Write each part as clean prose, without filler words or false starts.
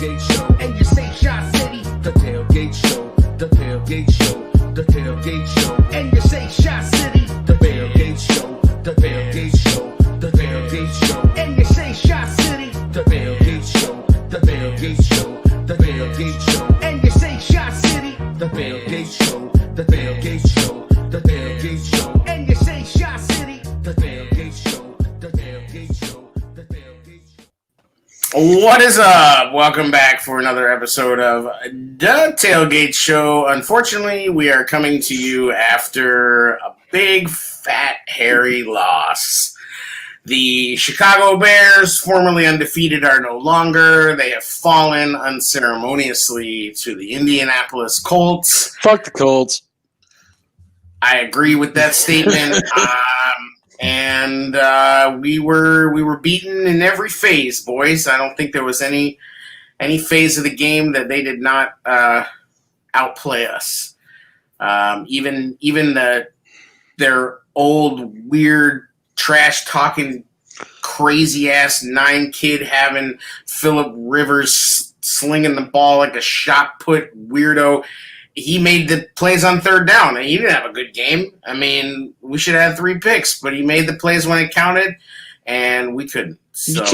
tailgate show. And you say Shot City, the tailgate show. The tailgate show. The tailgate show. And you say Shot City, the tailgate show. The tailgate show. The tailgate show. And you say Shot City, the tailgate show. The tailgate show. The tailgate show. And you say Shot City, the tailgate show. The tailgate show. The tailgate show. And you say Shot City, the tailgate show. The tailgate show. The tailgate show. What is up? Welcome back for another episode of The Tailgate Show. Unfortunately, we are coming to you after a big, fat, hairy loss. The Chicago Bears, formerly undefeated, are no longer. They have fallen unceremoniously to the Indianapolis Colts. Fuck the Colts. I agree with that statement. We were beaten in every phase, boys. I don't think there was any phase of the game that they did not outplay us. Even their old weird trash talking crazy ass 9-kid having Phillip Rivers slinging the ball like a shot put weirdo. He made the plays on third down, and he didn't have a good game. I mean, we should have had 3 picks, but he made the plays when it counted, and we couldn't. So.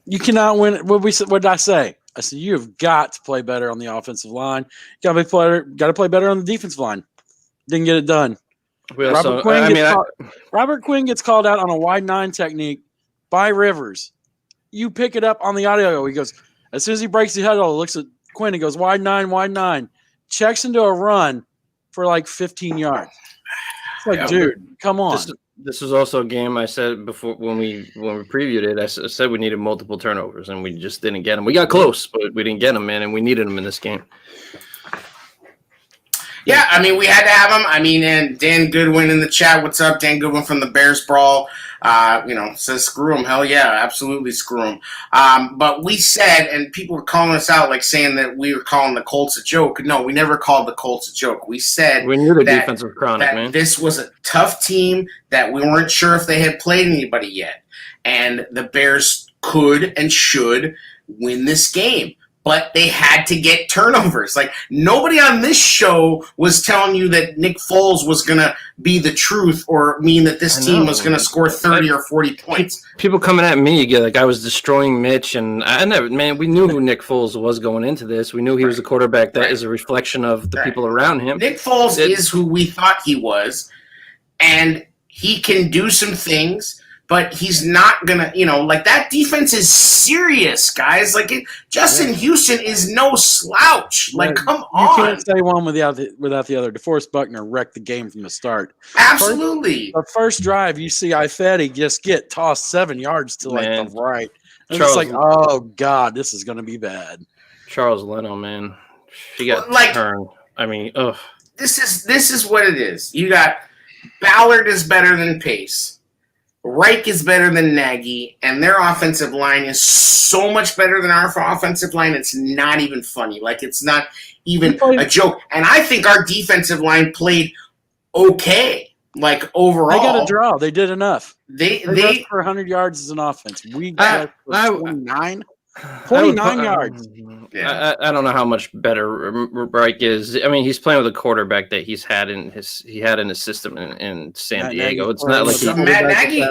You cannot win. What did I say? I said you have got to play better on the offensive line. Got to play better on the defensive line. Didn't get it done. Robert Quinn gets called out on a wide 9 technique by Rivers. You pick it up on the audio. He goes, as soon as he breaks the huddle, looks at Quinn and goes, wide 9. Checks into a run for like 15 yards. It's like, dude, come on. This was also a game I said before when we previewed it. I said we needed multiple turnovers, and we just didn't get them. We got close, but we didn't get them, man, and we needed them in this game. Yeah, I mean, we had to have him. I mean, and Dan Goodwin in the chat. What's up? Dan Goodwin from the Bears Brawl. Says screw him. Hell yeah, absolutely screw him. But we said, and people were calling us out, like saying that we were calling the Colts a joke. No, we never called the Colts a joke. We said we knew the defense was chronic, man. This was a tough team, that we weren't sure if they had played anybody yet. And the Bears could and should win this game. But they had to get turnovers. Like, nobody on this show was telling you that Nick Foles was going to be the truth or mean that this team was going to score 30 or 40 points. People coming at me, like I was destroying Mitch, and we knew who Nick Foles was going into this. We knew he was a quarterback that is a reflection of the people around him. Nick Foles is who we thought he was, and he can do some things. But he's not going to, that defense is serious, guys. Justin Houston is no slouch. Come on. You can't say one without the other. DeForest Buckner wrecked the game from the start. Absolutely. The first drive, you see Ifedi just get tossed 7 yards to the right. And it's like, oh, God, this is going to be bad. Charles Leno, man. She got turned. I mean, ugh. This is what it is. You got Ballard is better than Pace. Reich is better than Nagy, and their offensive line is so much better than our offensive line, it's not even funny. It's not even a joke. And I think our defensive line played okay, overall. They got a draw. They did enough. They for 100 yards as an offense. We got 29 yards. Yeah. I don't know how much better Reich is. I mean, he's playing with a quarterback that he had in his system in San Diego. It's not like Matt Nagy.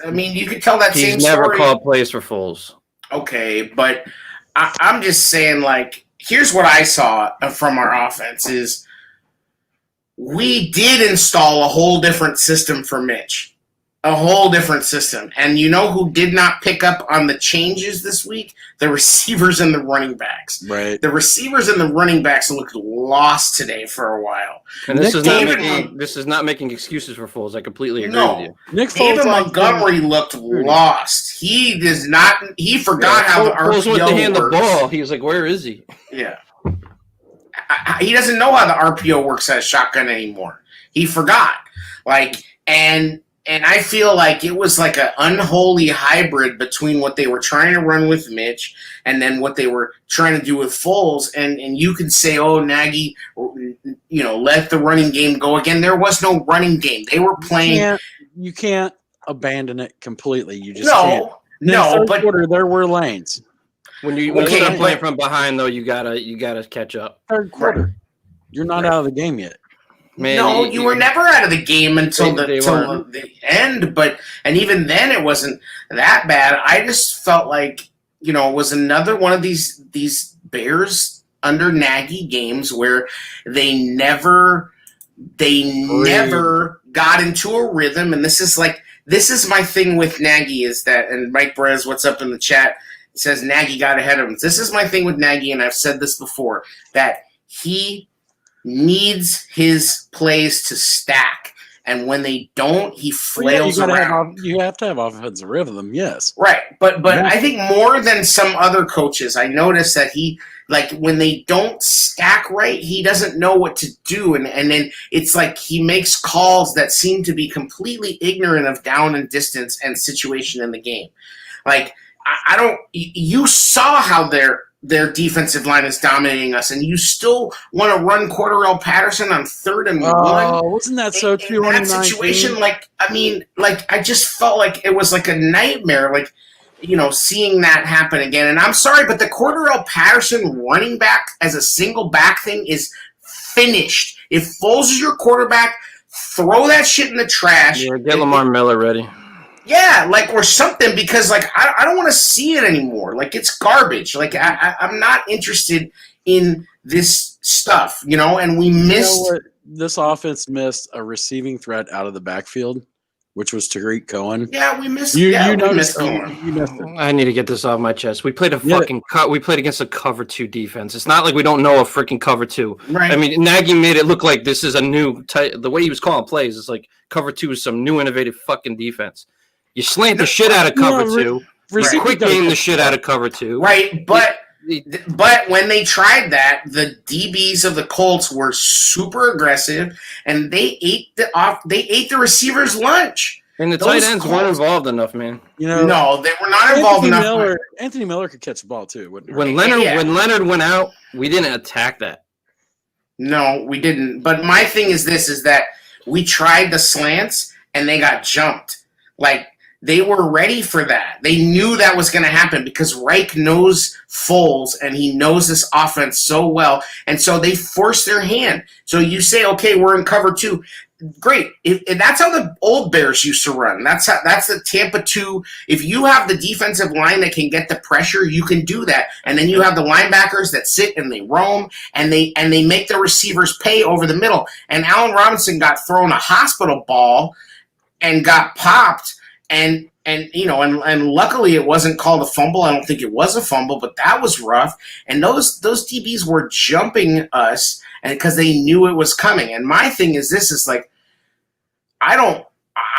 I mean, you could tell that same story. He's never called plays for Foles. Okay, but I'm just saying, here's what I saw from our offense is we did install a whole different system for Mitch. A whole different system. And you know who did not pick up on the changes this week? The receivers and the running backs. Right. The receivers and the running backs looked lost today for a while. And this is not making excuses for Foles. I completely agree with you. David Montgomery looked lost. He does not. He forgot how the RPO Foles went to hand works. The ball. He was like, "Where is he?" Yeah. He doesn't know how the RPO works as shotgun anymore. He forgot. And I feel like it was like an unholy hybrid between what they were trying to run with Mitch and then what they were trying to do with Foles. And you can say, oh, Nagy, let the running game go again. There was no running game. They were playing. You can't abandon it completely. You just can't. No, but quarter, there were lanes. When you Okay, start playing but- from behind, though, you gotta catch up. Third quarter. You're not out of the game yet. Man, no, you were never out of the game until They till weren't. the end. And even then, it wasn't that bad. I just felt like it was another one of these Bears under Nagy games where they never got into a rhythm. And this is my thing with Nagy is that, and Mike Perez, what's up in the chat, says Nagy got ahead of him. This is my thing with Nagy, and I've said this before, that he needs his plays to stack. And when they don't, he flails around. You have to have offensive rhythm, yes. Right. But I think more than some other coaches, I noticed that he, when they don't stack right, he doesn't know what to do. And then it's like he makes calls that seem to be completely ignorant of down and distance and situation in the game. You saw how their defensive line is dominating us, and you still want to run Cordarrelle Patterson on 3rd and 1. Oh, wasn't that so true? In that situation, I just felt like it was like a nightmare, seeing that happen again. And I'm sorry, but the Cordarrelle Patterson running back as a single back thing is finished. If Foles is your quarterback, throw that shit in the trash. Yeah, get Lamar Miller ready. Yeah, or something, because I don't want to see it anymore. It's garbage. I'm not interested in this stuff, and we missed. This offense missed a receiving threat out of the backfield, which was Tariq Cohen. Yeah, we missed. We missed Cohen. You missed it. I need to get this off my chest. We played we played against a cover 2 defense. It's not like we don't know a freaking cover 2. Right. I mean, Nagy made it look like this is a new the way he was calling plays. It's like cover 2 is some new innovative fucking defense. You slant the shit out of cover 2. Quick game the shit out of cover 2. Right, but when they tried that, the DBs of the Colts were super aggressive, and they ate the receiver's lunch. And the tight ends weren't involved enough, man. No, they were not involved enough. Anthony Miller could catch the ball too, wouldn't he? When Leonard went out, we didn't attack that. No, we didn't. But my thing is this: is that we tried the slants and they got jumped. They were ready for that. They knew that was going to happen because Reich knows Foles and he knows this offense so well. And so they forced their hand. So you say, okay, we're in cover 2. Great. If that's how the old Bears used to run. That's the Tampa 2. If you have the defensive line that can get the pressure, you can do that. And then you have the linebackers that sit and they roam and they make the receivers pay over the middle. And Allen Robinson got thrown a hospital ball and got popped. And luckily it wasn't called a fumble. I don't think it was a fumble, but that was rough. And those DBs were jumping us, and because they knew it was coming. And my thing is this: is I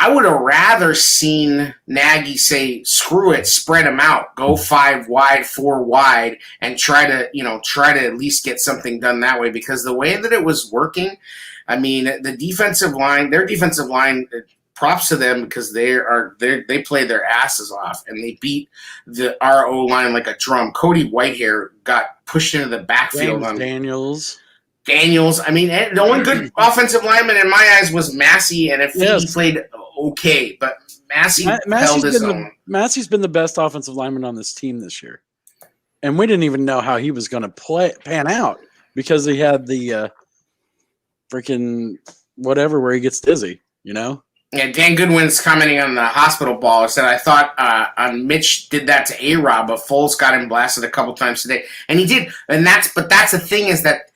would have rather seen Nagy say, "Screw it, spread them out, go 5 wide, 4 wide, and try to at least get something done that way." Because the way that it was working, I mean, their defensive line. Props to them because they played their asses off and they beat the RO line like a drum. Cody Whitehair got pushed into the backfield. Daniels. I mean, the only good offensive lineman in my eyes was Massey, and he played okay, but Massey held his own. Massey's been the best offensive lineman on this team this year, and we didn't even know how he was going to pan out because he had the freaking whatever where he gets dizzy, Yeah, Dan Goodwin's commenting on the hospital ball. Said, I thought Mitch did that to A-Rob, but Foles got him blasted a couple times today. And he did. But that's the thing is that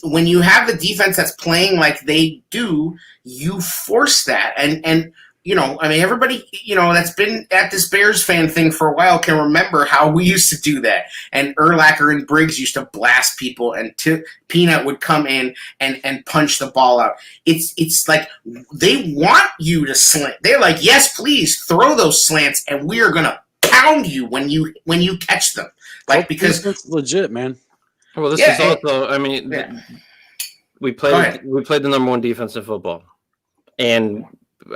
when you have the defense that's playing like they do, you force that. And everybody, that's been at this Bears fan thing for a while can remember how we used to do that. And Urlacher and Briggs used to blast people, and Peanut would come in and punch the ball out. It's like they want you to slant. They're like, yes, please throw those slants, and we are gonna pound you when you catch them. Because it's legit, man. Well, this is also. I mean, we played the number 1 defense in football, and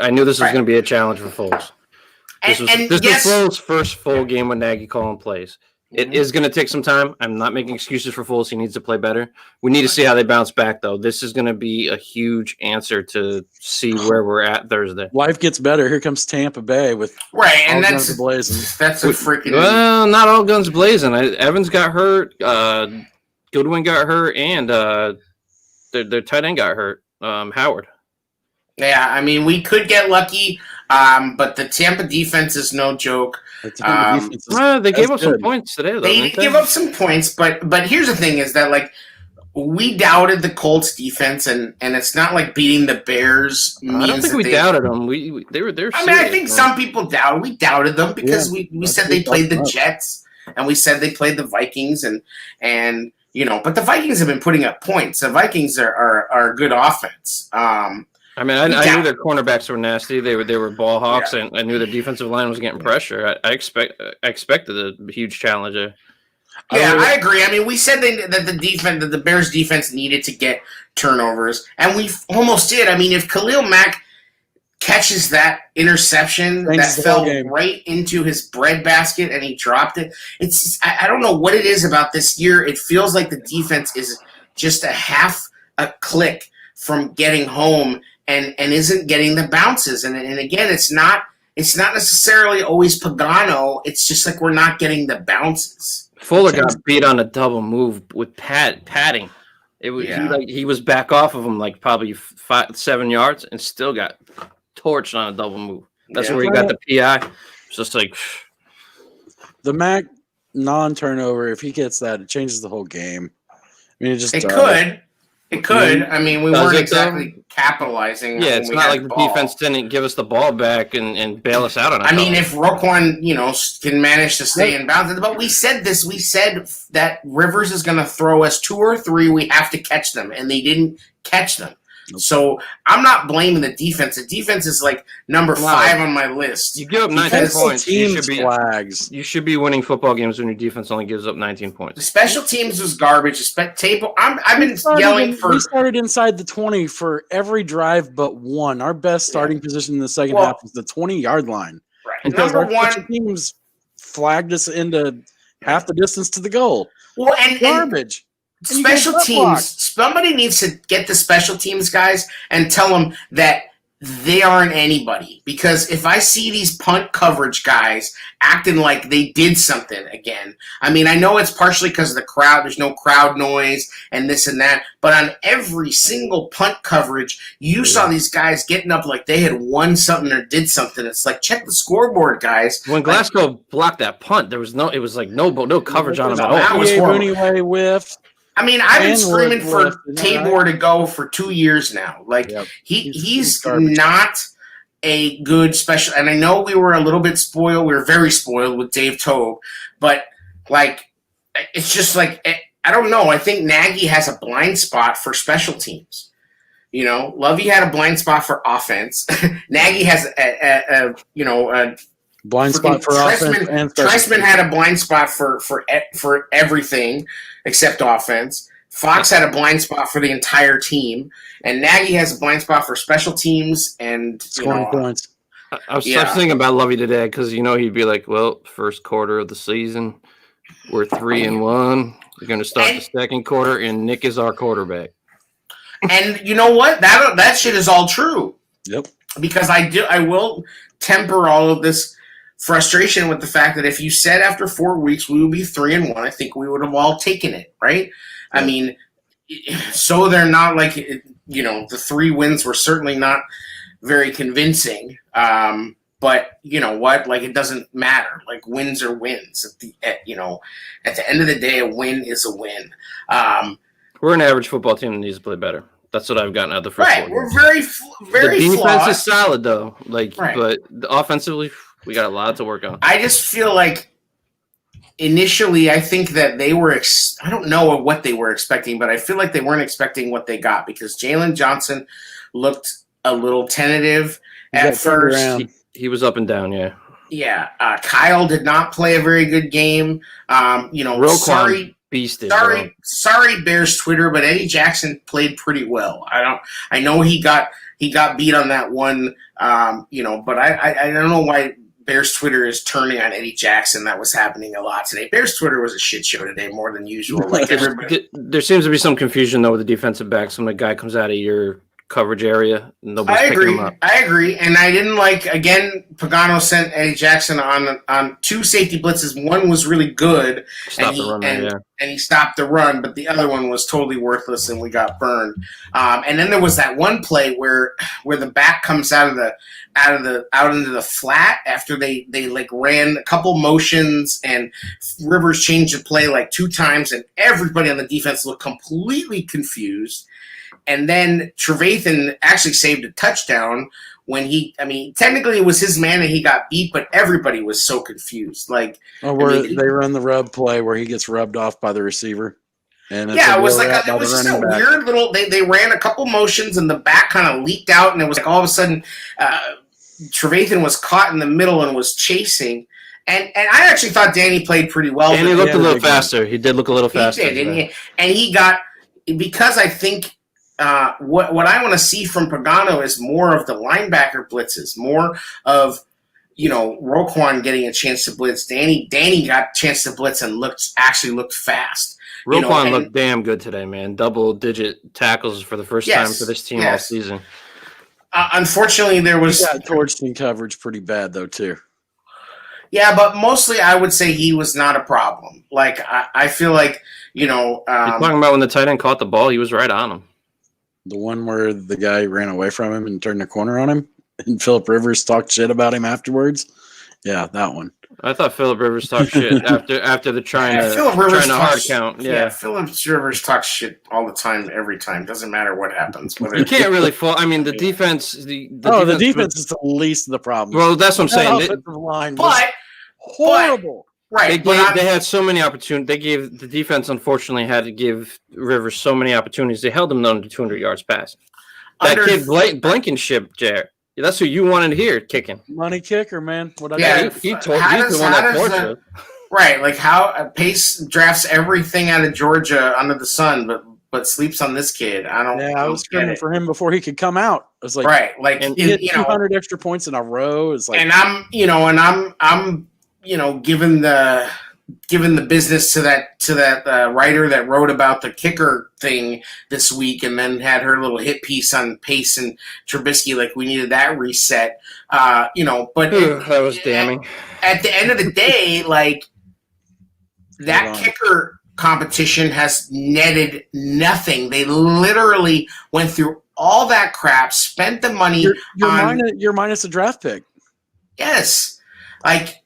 I knew this was going to be a challenge for Foles. This was Foles' first full game with Nagy calling plays. It is going to take some time. I'm not making excuses for Foles. He needs to play better. We need to see how they bounce back, though. This is going to be a huge answer to see where we're at Thursday. Life gets better. Here comes Tampa Bay with and guns blazing. That's a freaking. Well, not all guns blazing. Evans got hurt. Goodwin got hurt, and their tight end got hurt. Howard. Yeah, I mean, we could get lucky, but the Tampa defense is no joke. They gave up some points today, though. They did give up some points, but here's the thing: is that like we doubted the Colts defense, and it's not like beating the Bears. I don't think we doubted them. They were there. I mean, I think some people doubted. We doubted them because we said they played the Jets, and we said they played the Vikings, and but the Vikings have been putting up points. The Vikings are a good offense. I mean, I knew their cornerbacks were nasty. They were ball hawks, and I knew their defensive line was getting pressure. I expected a huge challenge there. Yeah, I agree. I mean, we said that the Bears defense needed to get turnovers, and we almost did. I mean, if Khalil Mack catches that interception that fell right into his breadbasket and he dropped it, I don't know what it is about this year. It feels like the defense is just a half a click from getting home. And isn't getting the bounces. And again, it's not necessarily always Pagano. It's just like we're not getting the bounces. Fuller got beat on a double move with padding. It was he was back off of him like probably 5-7 yards and still got torched on a double move. That's where he got the PI. It's just like the Mac non-turnover. If he gets that, it changes the whole game. I mean, it could. It could. I mean, we weren't exactly capitalizing. Yeah, it's not like the defense didn't give us the ball back and bail us out on it. I mean, if Roquan, can manage to stay in bounds. But we said this. We said that Rivers is going to throw us 2 or 3. We have to catch them, and they didn't catch them. So I'm not blaming the defense. The defense is like number 5 on my list. You give up 19 points. You should be winning football games when your defense only gives up 19 points. The special teams was garbage. I've been yelling for. We started inside the 20 for every drive but one. Our best starting position in the second half was the 20-yard line. Right. Because Number our 1 teams flagged us into half the distance to the goal. Well, and garbage. Special teams. Somebody needs to get the special teams guys and tell them that they aren't anybody. Because if I see these punt coverage guys acting like they did something again, I mean, I know it's partially because of the crowd. There's no crowd noise and this and that. But on every single punt coverage, you saw these guys getting up like they had won something or did something. It's like, check the scoreboard, guys. When Glasgow blocked that punt, it was no coverage on him at all. That was horrible. Whiff. I mean, I've been screaming for Tabor to go for 2 years now. Like, he's not a good special. And I know we were a little bit spoiled. We were very spoiled with Dave Tobe. But, like, it's just like, I don't know. I think Nagy has a blind spot for special teams. Lovey had a blind spot for offense. Nagy has a blind spot for offense and Trestman had a blind spot for everything except offense. Fox had a blind spot for the entire team, and Nagy has a blind spot for special teams and scoring points. I was thinking about Lovey today because he'd be like, "Well, first quarter of the season, we're 3-1. We're going to start the second quarter, and Nick is our quarterback." And you know what? That shit is all true. Yep. Because I will temper all of this frustration with the fact that if you said after 4 weeks we would be 3-1, I think we would have all taken it, right? Yeah. I mean, so they're not like, the 3 wins were certainly not very convincing. But you know what? Like, it doesn't matter. Like, wins are wins. At the end of the day, a win is a win. We're an average football team that needs to play better. That's what I've gotten out of the first. Right, we're very The defense flawed. is solid though. But offensively, we got a lot to work on. I just feel like initially, I think that they were. I don't know what they were expecting, but I feel like they weren't expecting what they got because Jalen Johnson looked a little tentative at first. He was up and down, yeah. Yeah, Kyle did not play a very good game. Roquan beasted. Sorry, Bears Twitter, but Eddie Jackson played pretty well. I know he got beat on that one. But I don't know why Bears Twitter is turning on Eddie Jackson. That was happening a lot today. Bears Twitter was a shit show today, more than usual. Like everybody, there seems to be some confusion though with the defensive backs. When the guy comes out of your coverage area, nobody's picking him up. I agree, and I didn't like. Again, Pagano sent Eddie Jackson on 2 safety blitzes. One was really good, and he stopped the run, but the other one was totally worthless, and we got burned. And then there was that one play where the back comes out into the flat after they like ran a couple motions, and Rivers changed the play like 2 times, and everybody on the defense looked completely confused. And then Trevathan actually saved a touchdown when technically it was his man and he got beat, but everybody was so confused. Like, they run the rub play where he gets rubbed off by the receiver. And it was just a weird little. They ran a couple motions and the back kind of leaked out, and it was like all of a sudden Trevathan was caught in the middle and was chasing. And I actually thought Danny played pretty well. And he looked a little faster. He did look a little faster. He did, and he got, because I think. What I want to see from Pagano is more of the linebacker blitzes, more of Roquan getting a chance to blitz. Danny got a chance to blitz and looked fast. Roquan looked damn good today, man. Double-digit tackles for the first time for this team all season. Unfortunately, there was he got torched in coverage pretty bad though too. Yeah, but mostly I would say he was not a problem. Like I feel like you're talking about when the tight end caught the ball, he was right on him. The one where the guy ran away from him and turned the corner on him, and Phillip Rivers talked shit about him afterwards. Yeah, that one. I thought Phillip Rivers talked shit after the trying to hard count. Yeah, Phillip Rivers talks shit all the time, every time. Doesn't matter what happens. You can't really fall. I mean, the defense. The defense is the least of the problem. Well, that's what I'm saying. The line was horrible. Right, they had so many opportunities. They gave the defense, unfortunately, had to give Rivers so many opportunities. They held him under 200 yards passing. That kid Blankenship, Jared. That's who you wanted to hear kicking. Money kicker, man. He's the one that torched it. Right, like how Pace drafts everything out of Georgia under the sun, but sleeps on this kid. I was screaming for him before he could come out. It was like and he hit 200 extra points in a row. It's like, and I'm given the business to that writer that wrote about the kicker thing this week, and then had her little hit piece on Pace and Trubisky. Like, we needed that reset, but that was damning. At the end of the day, like, that kicker competition has netted nothing. They literally went through all that crap, spent the money. You're minus a draft pick. Yes, like.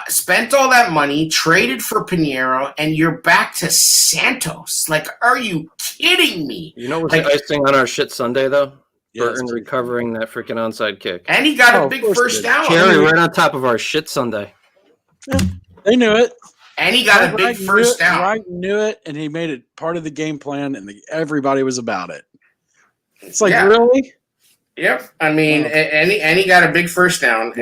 Spent all that money, traded for Pinheiro, and you're back to Santos. Like, are you kidding me? You know what's icing on our shit Sunday, though? Burton recovering that freaking onside kick. And he got a big first down. Jerry right on top of our shit Sunday. Yeah, they knew it. And he got a big first down. Wright knew it, and he made it part of the game plan, and everybody was about it. It's like, really? Yep. I mean, and he got a big first down.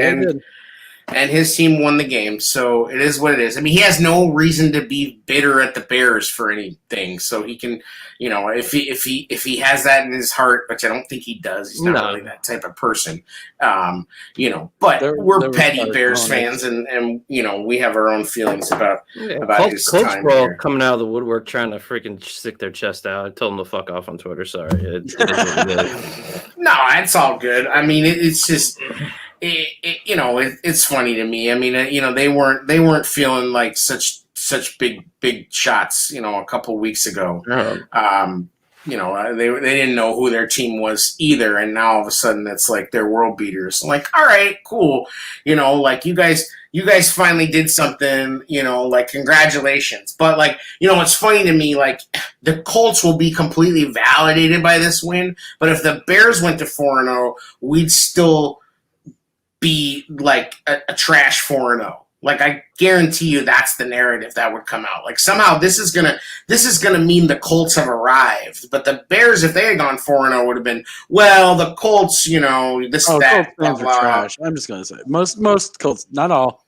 And his team won the game, so it is what it is. I mean, he has no reason to be bitter at the Bears for anything. So he can, if he has that in his heart, which I don't think he does, he's not really that type of person. But we're petty Bears fans, and we have our own feelings about his Colts time were all here. coming out of the woodwork trying to freaking stick their chest out. I told them to fuck off on Twitter. Sorry. No, it's all good. I mean, it's just. It's funny to me. I mean, they weren't feeling like such big shots, a couple weeks ago. They didn't know who their team was either, and now all of a sudden it's like they're world beaters. I'm like, all right, cool. Like you guys finally did something. Like, congratulations. But like, it's funny to me. Like, the Colts will be completely validated by this win, but if the Bears went to 4-0, we'd still be like a trash 4-0. Like, I guarantee you that's the narrative that would come out. Like, somehow this is gonna mean the Colts have arrived. But the Bears, if they had gone 4-0, would have been, well, the Colts, this, that, Colts fans are trash. I'm just gonna say most Colts, not all,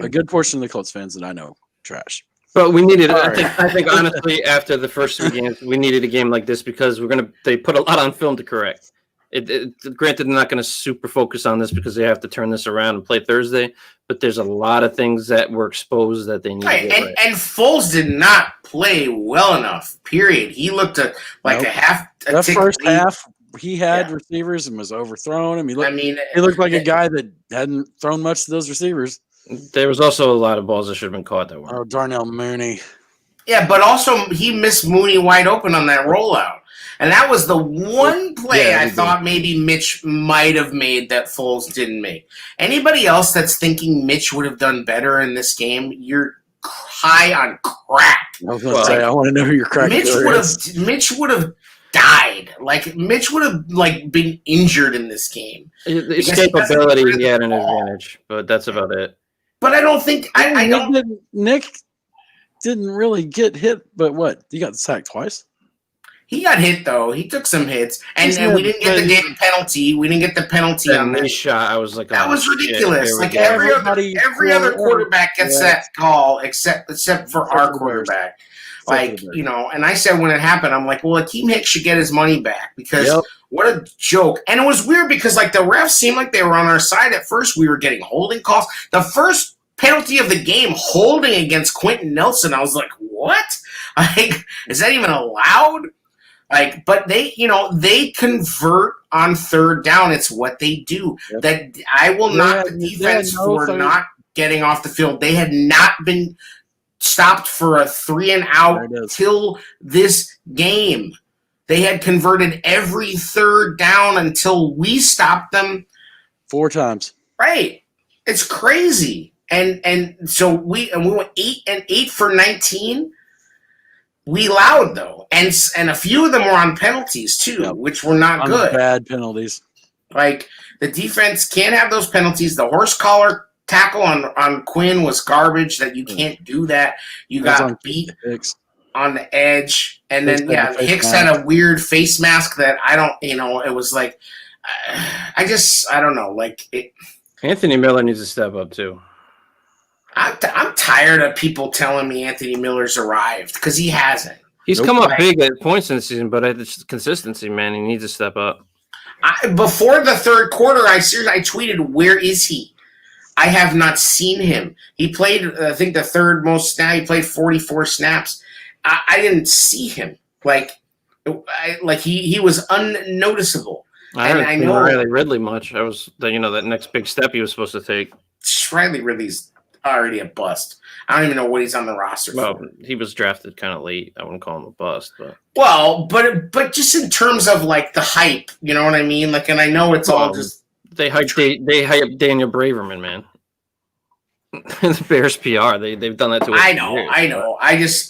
a good portion of the Colts fans that I know, trash. But we needed. I think honestly, after the first 3 games, we needed a game like this because they put a lot on film to correct. Granted, they're not going to super focus on this because they have to turn this around and play Thursday. But there's a lot of things that were exposed that they need to get right. And Foles did not play well enough. Period. He looked like a half. That first half, he had receivers and was overthrowing him. He looked like a guy that hadn't thrown much to those receivers. There was also a lot of balls that should have been caught that weren't. Oh, Darnell Mooney. Yeah, but also he missed Mooney wide open on that rollout. And that was the one play I thought maybe Mitch might have made that Foles didn't make. Anybody else that's thinking Mitch would have done better in this game, you're high on crack. I was going to say, I want to know who your crack is. Mitch would have died. Like, Mitch would have been injured in this game. The escapability, he had an advantage, but that's about it. But I don't think Nick didn't really get hit, but what? He got sacked twice? He got hit, though. He took some hits. And we didn't get the damn penalty. We didn't get the penalty on that shot. I was like, that was ridiculous. Like, every other quarterback gets that call except for our quarterback. Like, and I said when it happened, I'm like, well, Akeem Hicks should get his money back because what a joke. And it was weird because, like, the refs seemed like they were on our side at first. We were getting holding calls. The first penalty of the game, holding against Quentin Nelson, I was like, what? Like, is that even allowed? Like, but they convert on third down. It's what they do. Yep. That I will knock the defense for not getting off the field. They had not been stopped for a 3-and-out till this game. They had converted every third down until we stopped them 4 times. Right. It's crazy. And so we went 8 for 19. We allowed, though, and a few of them were on penalties too, which were not good. Bad penalties. Like, the defense can't have those penalties. The horse collar tackle on Quinn was garbage. That you can't do that. You got beat on the edge, and then Hicks had a weird face mask that I don't. It was like I don't know. Like Anthony Miller needs to step up too. I'm tired of people telling me Anthony Miller's arrived because he hasn't. He's come up big at points in the season, but at the consistency, man, he needs to step up. Before the third quarter, I tweeted, "Where is he?" I have not seen him. He played, I think, the third most snap. He played 44 snaps. I didn't see him. He was unnoticeable. I haven't seen Riley Ridley much. I was, that next big step he was supposed to take. Riley Ridley's already a bust. I don't even know what he's on the roster for. He was drafted kind of late. I wouldn't call him a bust, but but just in terms of like the hype, you know what I mean? Like, and I know it's all just they hype Daniel Braverman, man. The Bears PR, they've done that to us. I know.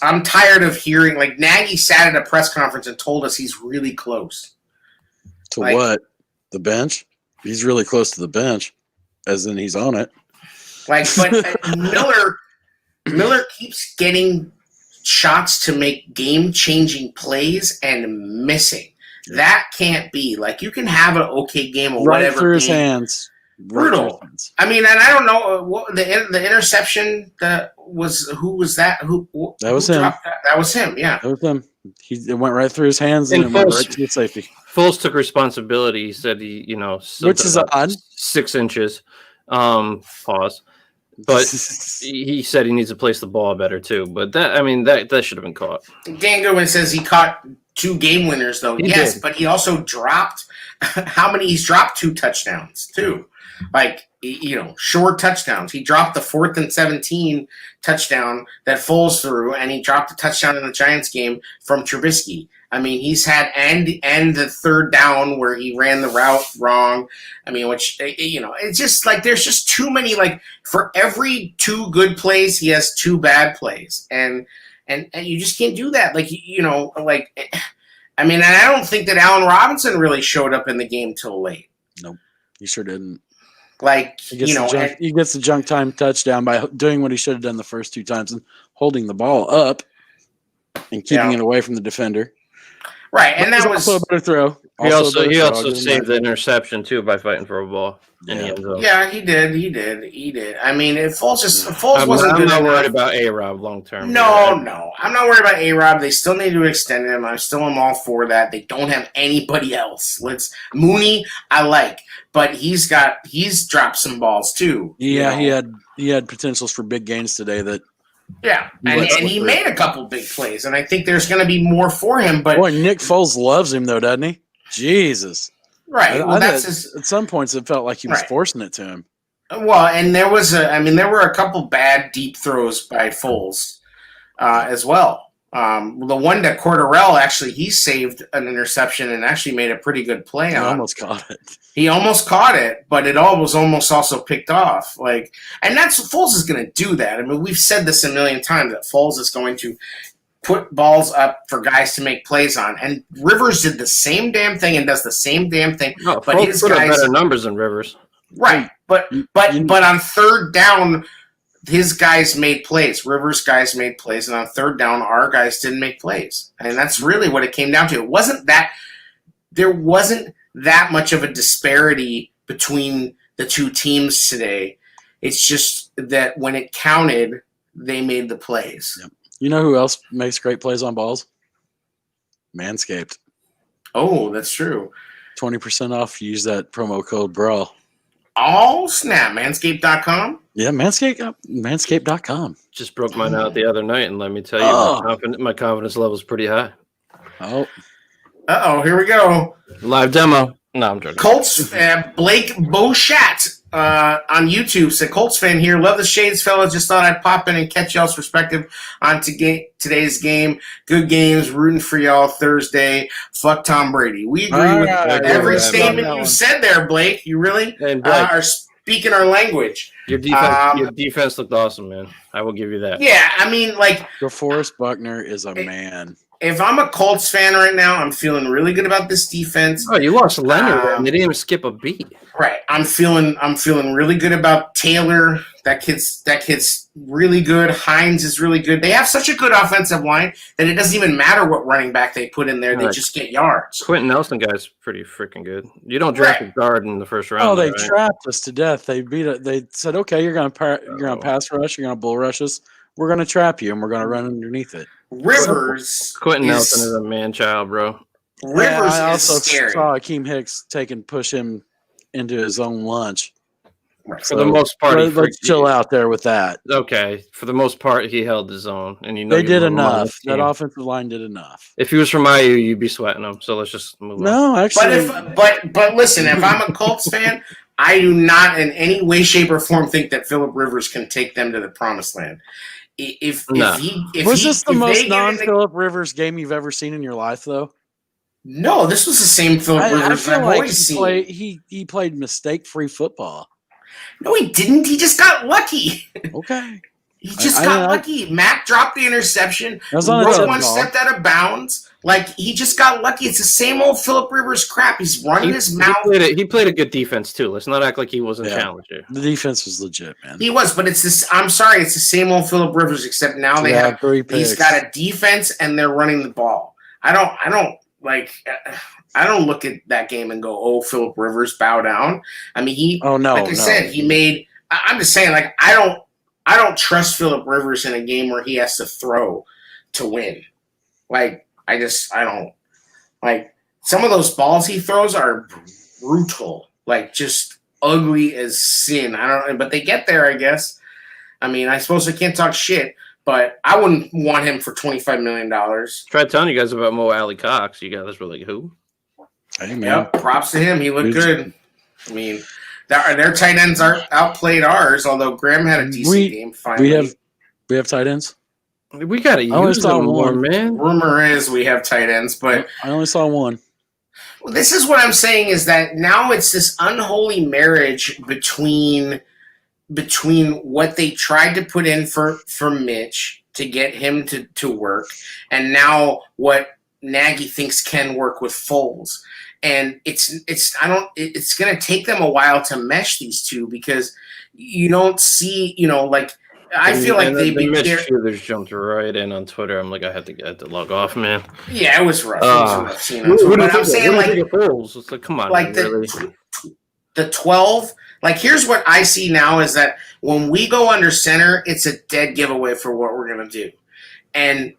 I'm tired of hearing, like, Nagy sat at a press conference and told us he's really close. To what? The bench? He's really close to the bench, as in he's on it. Like, but Miller keeps getting shots to make game-changing plays and missing. That can't be. Like, you can have an okay game or whatever. Right through his hands. Brutal. I mean, and I don't know what the interception that was. Who was that? That was him. That was him. Yeah, that was him. It went right through his hands and it went right to the safety. Foles took responsibility. He said which is odd. 6 inches. Pause. But he said he needs to place the ball better too. But that should have been caught. Dan Goodwin says he caught 2 game winners though. He did. But he also dropped. How many? He's dropped 2 touchdowns too. Like, short touchdowns. He dropped the 4th and 17 touchdown that Foles threw, and he dropped a touchdown in the Giants game from Trubisky. I mean, he's had and the third down where he ran the route wrong. I mean, which it's just like there's just too many. Like, for every 2 good plays, he has 2 bad plays, and you just can't do that. Like, I mean, and I don't think that Allen Robinson really showed up in the game till late. Nope, he sure didn't. Like, he gets the junk time touchdown by doing what he should have done the first 2 times and holding the ball up and keeping it away from the defender. Right, and that was also a better throw. He also I'll give him saved that. the interception too by fighting for a ball in the end zone. Yeah, he did. I mean, if Foles wasn't I'm good not enough. worried about A-Rob long term. No, I'm not worried about A-Rob. They still need to extend him. I still am all for that. They don't have anybody else. Mooney, I like, but he's dropped some balls too. Yeah, he had potentials for big gains today. And he made a couple big plays, and I think there's going to be more for him. But boy, Nick Foles loves him though, doesn't he? Jesus, right. Well, at some points it felt like he was forcing it to him. Well, and there were a couple bad deep throws by Foles as well. The one that Cordarrelle actually, he saved an interception and actually made a pretty good play on. He almost caught it. He almost caught it, but it all was almost also picked off. And that's Foles is going to do that. I mean, we've said this a million times that Foles is going to put balls up for guys to make plays on. And Rivers did the same damn thing and does the same damn thing. No, but Foles his put up guys better numbers than Rivers. Right, but on third down, his guys made plays. Rivers' guys made plays, and on third down, our guys didn't make plays. And that's really what it came down to. There wasn't that much of a disparity between the two teams today. It's just that when it counted, they made the plays. Yep. You know who else makes great plays on balls? Manscaped. Oh, that's true. 20% off. Use that promo code BRAWL. Oh, snap. Manscaped.com? Yeah, Manscaped.com. Just broke mine out the other night, and let me tell you, my confidence level is pretty high. Oh. Uh-oh, here we go. Live demo. No, I'm joking. Colts, Blake Beauchat on YouTube said, Colts fan here. Love the shades, fellas. Just thought I'd pop in and catch y'all's perspective on today's game. Good games. Rooting for y'all Thursday. Fuck Tom Brady. We agree with every statement you said there, Blake. You really are speaking our language. Your defense looked awesome, man. I will give you that. Yeah, I mean, DeForest Buckner is a man. If I'm a Colts fan right now, I'm feeling really good about this defense. Oh, you lost Leonard, and they didn't even skip a beat. Right. I'm feeling really good about Taylor. That kid's really good. Hines is really good. They have such a good offensive line that it doesn't even matter what running back they put in there. They just get yards. Quentin Nelson guy's pretty freaking good. You don't draft a guard in the first round. Oh, they trapped us to death. They said, okay, you're gonna pass rush, you're gonna bull rush us. We're gonna trap you, and we're gonna run underneath it. Rivers. Quentin Nelson is a man child, bro. Rivers I also is scary. saw Akeem Hicks push him into his own lunch. For the most part, let's chill out there with that. Okay, for the most part, he held his own, and they did enough. That offensive line did enough. If he was from IU, you'd be sweating him. So let's just move on. No, actually, but listen, if I'm a Colts fan, I do not in any way, shape, or form think that Phillip Rivers can take them to the promised land. Was this the most non-Phillip Rivers game you've ever seen in your life, though? No, this was the same Phillip Rivers I've always seen. He played mistake-free football. No, he didn't. He just got lucky. Okay. He just got lucky. Mac dropped the interception. Roquan stepped out of bounds. He just got lucky. It's the same old Phillip Rivers crap. He's running his mouth. He played a good defense, too. Let's not act like he wasn't challenged here. The defense was legit, man. He was, but it's this. I'm sorry. It's the same old Phillip Rivers, except now he's got a defense and they're running the ball. I don't look at that game and go, "Oh, Phillip Rivers, bow down." I mean, said, he made. I'm just saying, I don't trust Phillip Rivers in a game where he has to throw to win. I don't some of those balls he throws are brutal, just ugly as sin. But they get there, I guess. I mean, I suppose I can't talk shit. But I wouldn't want him for $25 million. Tried telling you guys about Mo Alley Cox. You guys were like, who? Hey, man. Yep, props to him. He looked good. I mean, their tight ends outplayed ours, although Graham had a decent game finally. We have tight ends? We got to use them more, man. Rumor is we have tight ends, but I only saw one. Well, this is what I'm saying is that now it's this unholy marriage between what they tried to put in for Mitch to get him to work, and now what Nagy thinks can work with Foles. And it's going to take them a while to mesh these two because you don't see, I feel like the Mitch Shooters jumped right in on Twitter. I'm like, I had to log off, man. Yeah, it was rough. It was rough seeing on Who Twitter. But I'm saying, like, it's like, come on, like man, really? the 12. Like, here's what I see now is that when we go under center, it's a dead giveaway for what we're gonna do. And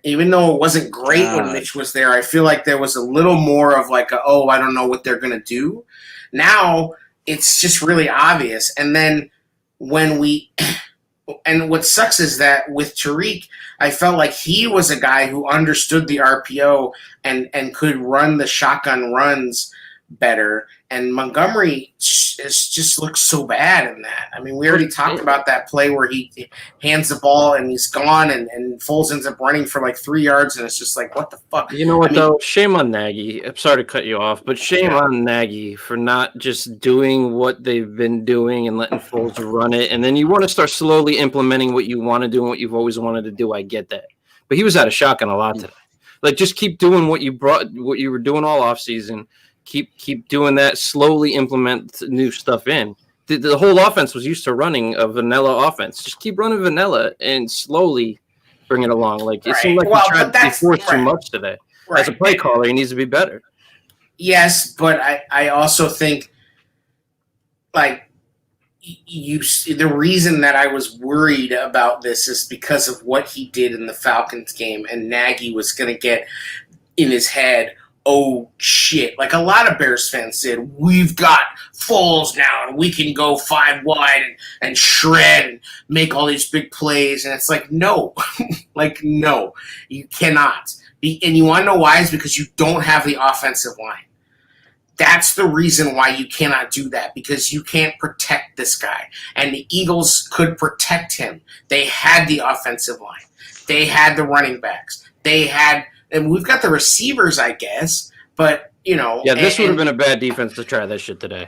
even though it wasn't great when Mitch was there, I feel like there was a little more of like, I don't know what they're gonna do. Now it's just really obvious. And then and what sucks is that with Tariq, I felt like he was a guy who understood the RPO and could run the shotgun runs better. And Montgomery just looks so bad in that. I mean, we already talked about that play where he hands the ball and he's gone, and Foles ends up running for like 3 yards, and it's just like, what the fuck? You know what, though? Shame on Nagy. I'm sorry to cut you off, but shame on Nagy for not just doing what they've been doing and letting Foles run it. And then you want to start slowly implementing what you want to do and what you've always wanted to do. I get that. But he was out of shotgun a lot today. Like, just keep doing what you were doing all offseason. Keep doing that. Slowly implement new stuff in. The whole offense was used to running a vanilla offense. Just keep running vanilla and slowly bring it along. Like, it seemed like he forced too much today. Right. As a play caller, he needs to be better. Yes, but I also think, like, the reason that I was worried about this is because of what he did in the Falcons game, and Nagy was going to get in his head, oh shit, like a lot of Bears fans said, we've got Foles now and we can go 5 wide and shred and make all these big plays. And it's like, no, no, you cannot. And you want to know why? Is because you don't have the offensive line. That's the reason why you cannot do that, because you can't protect this guy. And the Eagles could protect him. They had the offensive line. They had the running backs. And we've got the receivers, I guess, but, you know. Yeah, this would have been a bad defense to try that shit today.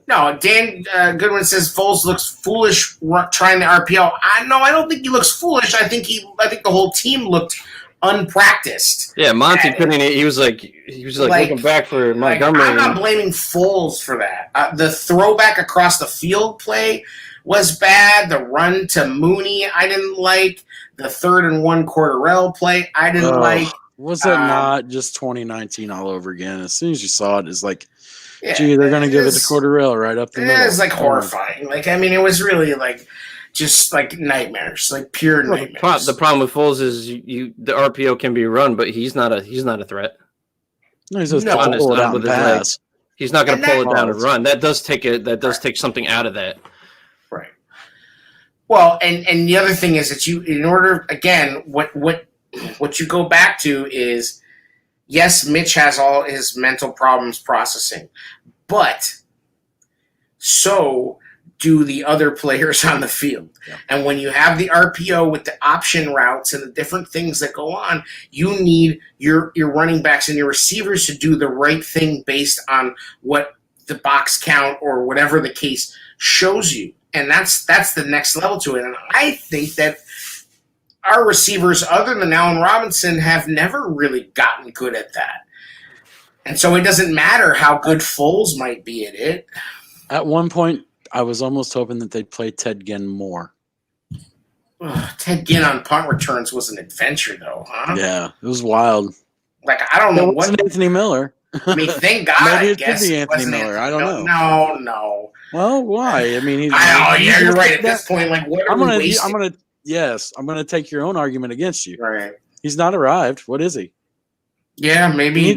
No, Dan Goodwin says Foles looks foolish trying the RPO. I don't think he looks foolish. I think the whole team looked unpracticed. Yeah, Monty couldn't. He was like looking back for Montgomery. I'm not blaming Foles for that. The throwback across the field play was bad. The run to Mooney, I didn't like. The 3rd and 1 Cordarrelle play, I didn't like. Was it not just 2019 all over again? As soon as you saw it, it's like, gee, they're going to give it to Cordarrelle right up the middle. It was like horrifying. Like, I mean, it was really like just like nightmares, like pure nightmares. The problem with Foles is the RPO can be run, but he's not a threat. No, he's just pull it out and pass. He's not going to pull it down and run. That does take something out of that. Right. Well, and the other thing is that in order, again, what you go back to is, yes, Mitch has all his mental problems processing, but so do the other players on the field. Yeah. And when you have the RPO with the option routes and the different things that go on, you need your running backs and your receivers to do the right thing based on what the box count or whatever the case shows you. And that's the next level to it. And I think that our receivers, other than Allen Robinson, have never really gotten good at that. And so it doesn't matter how good Foles might be at it. At one point, I was almost hoping that they'd play Ted Ginn more. Ted Ginn on punt returns was an adventure, though, huh? Yeah, it was wild. Like, I don't know what. Anthony Miller. I mean, thank God. Maybe it could be Anthony Miller. I don't know. No. Well, why? I mean, you're right at this point. Like, what are we wasting? I'm gonna take your own argument against you. Right. He's not arrived. What is he? Yeah, maybe.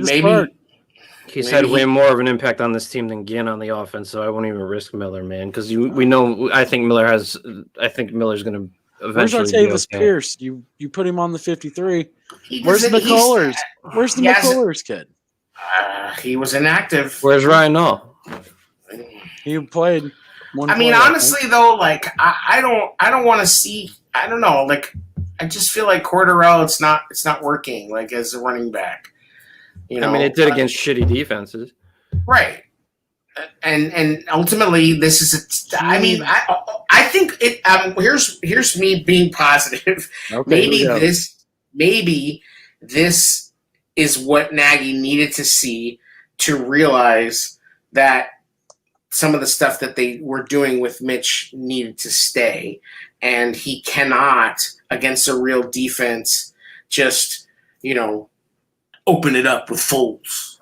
He's had way more of an impact on this team than Ginn on the offense, so I won't even risk Miller, man. Because we know. I think Miller's going to eventually. Where's Artavis Pierce? You put him on the 53. Where's the McCullers? Where's the McCullers kid? He was inactive. Where's Ryan Nall? He played. Honestly, though, like I don't want to see. I don't know. Like, I just feel like Cordarrelle, it's not working. Like, as a running back, you know. I mean, it did against shitty defenses, right? And ultimately, this is. I think it. Here's me being positive. Okay, maybe this is what Nagy needed to see to realize that some of the stuff that they were doing with Mitch needed to stay, and he cannot, against a real defense, just, open it up with Foles.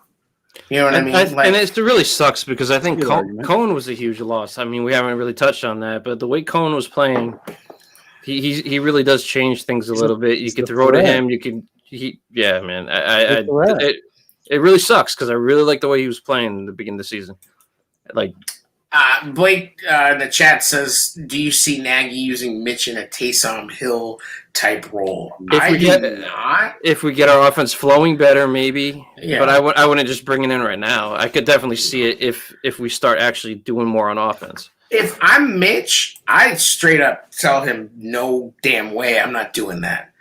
You know what I mean? And it really sucks because I think Good Cohen was a huge loss. I mean, we haven't really touched on that, but the way Cohen was playing, he really does change things a little bit. You can throw to him. Yeah, man. It really sucks because I really like the way he was playing in the beginning of the season. Like, Blake in the chat says, "Do you see Nagy using Mitch in a Taysom Hill type role?" If we get our offense flowing better, maybe. Yeah. But I wouldn't just bring it in right now. I could definitely see it if we start actually doing more on offense. If I'm Mitch, I'd straight up tell him, "No damn way, I'm not doing that.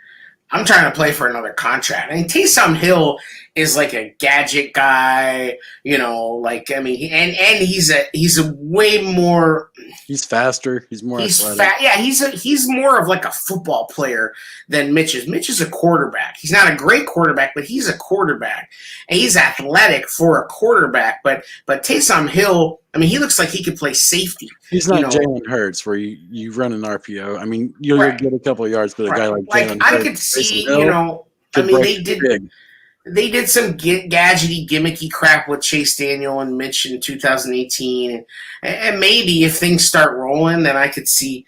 I'm trying to play for another contract." I mean, Taysom Hill is like a gadget guy, and he's a way more. He's faster. He's more. He's more of like a football player than Mitch is. Mitch is a quarterback. He's not a great quarterback, but he's a quarterback, and he's athletic for a quarterback. But Taysom Hill, I mean, he looks like he could play safety. He's not Jalen Hurts, where you run an RPO. I mean, you'll get a couple of yards, but a guy like Jalen Hurts, I could see, they did some gadgety, gimmicky crap with Chase Daniel and Mitch in 2018. And maybe if things start rolling, then I could see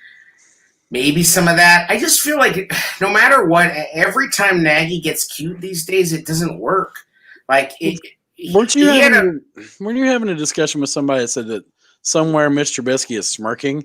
maybe some of that. I just feel like no matter what, every time Nagy gets cute these days, it doesn't work. Like, weren't you having a discussion with somebody that said that somewhere Mitch Trubisky is smirking?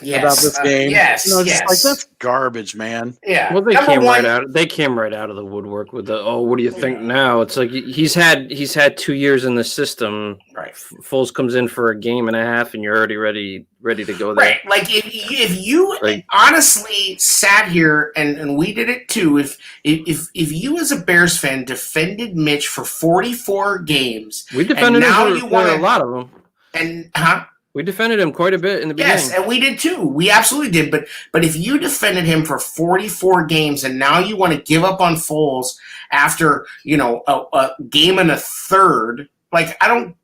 About this game, yes. Like, that's garbage, man. Yeah. Well, they came right out of the woodwork with the what do you think now? It's like he's had 2 years in the system. Right. Foles comes in for a game and a half, and you're already ready to go there. Right. Like if you honestly sat here and we did it too. If you as a Bears fan defended Mitch for 44 games, we defended him for a lot of them. And we defended him quite a bit in the beginning. Yes, and we did too. We absolutely did. But if you defended him for 44 games and now you want to give up on Foles after, a game and a third, like I don't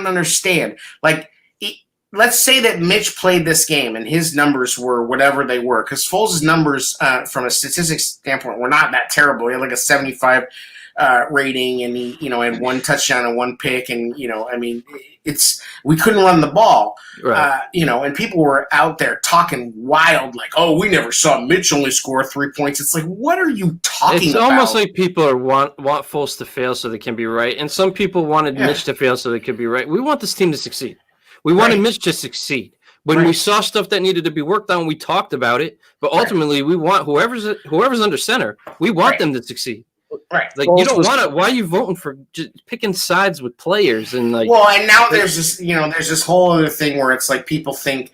understand. Like, let's say that Mitch played this game and his numbers were whatever they were, because Foles' numbers from a statistics standpoint were not that terrible. He had like a 75 rating, and he had one touchdown and one pick, and we couldn't run the ball, right. And people were out there talking wild, like, "Oh, we never saw Mitch only score 3 points." It's like, what are you talking about? It's almost like people want Foles to fail so they can be right, and some people wanted Mitch to fail so they could be right. We want this team to succeed. We wanted Mitch to succeed. When we saw stuff that needed to be worked on, we talked about it. But ultimately, we want whoever's under center, we want them to succeed. Right. Like, you don't want to. Why are you voting for just picking sides with players and like? Well, and now there's this whole other thing where it's like people think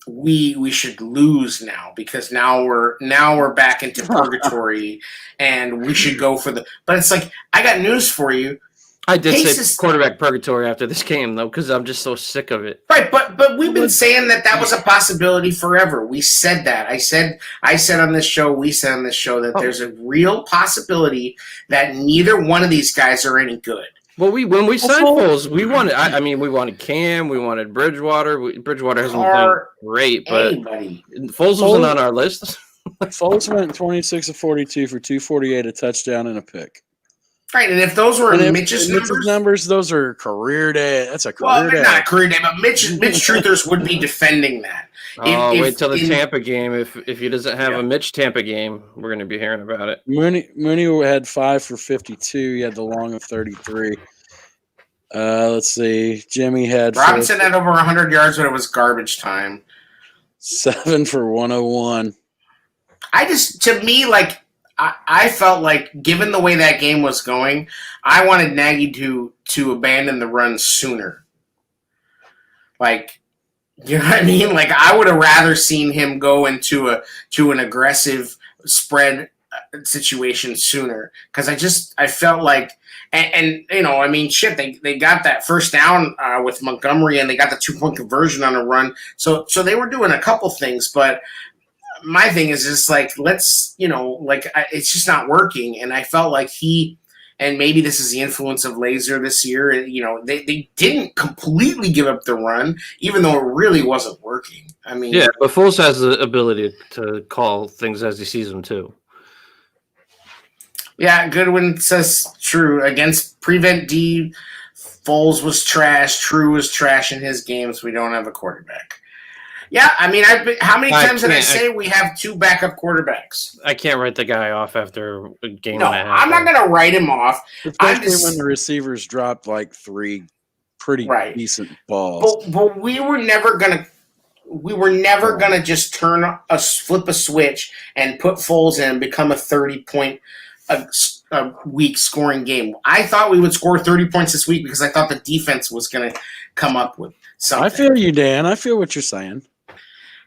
we should lose now because now we're back into purgatory and we should go for the. But it's like, I got news for you. I did say quarterback purgatory after this game, though, because I'm just so sick of it. Right, but we've been saying that was a possibility forever. We said that. I said on this show, we said on this show that there's a real possibility that neither one of these guys are any good. Well, when we signed Foles, we wanted. We wanted Cam, we wanted Bridgewater. Bridgewater hasn't been playing great, but Foles wasn't on our list. Foles went 26 of 42 for 248, a touchdown, and a pick. Right, and if those were Mitch's numbers, those are career day. That's a career day. Well, not career day, but Mitch Truthers would be defending that. Wait till the Tampa game. If he doesn't have a Mitch Tampa game, we're going to be hearing about it. Mooney had 5 for 52. He had the long of 33. Let's see. Jimmy had Robinson had over 100 yards, but it was garbage time. 7 for 101. I felt like, given the way that game was going, I wanted Nagy to abandon the run sooner. Like, you know what I mean? Like, I would have rather seen him go into an aggressive spread situation sooner, because I felt like, and they got that first down with Montgomery, and they got the 2-point conversion on a run. So they were doing a couple things, but my thing is just like, it's just not working. And I felt like he and maybe this is the influence of Laser this year. They didn't completely give up the run, even though it really wasn't working. I mean, yeah, but Foles has the ability to call things as he sees them too. Yeah, Goodwin says true. Against Prevent D, Foles was trash. True was trash in his games. We don't have a quarterback. Yeah, I mean, how many times did I say we have 2 backup quarterbacks? I can't write the guy off after a game No, and a half. I'm not going to write him off. Especially when the receivers dropped like 3 pretty decent balls. But we were never going to just flip a switch and put Foles in and become a 30-point a week scoring game. I thought we would score 30 points this week because I thought the defense was going to come up with something. I feel you, Dan. I feel what you're saying.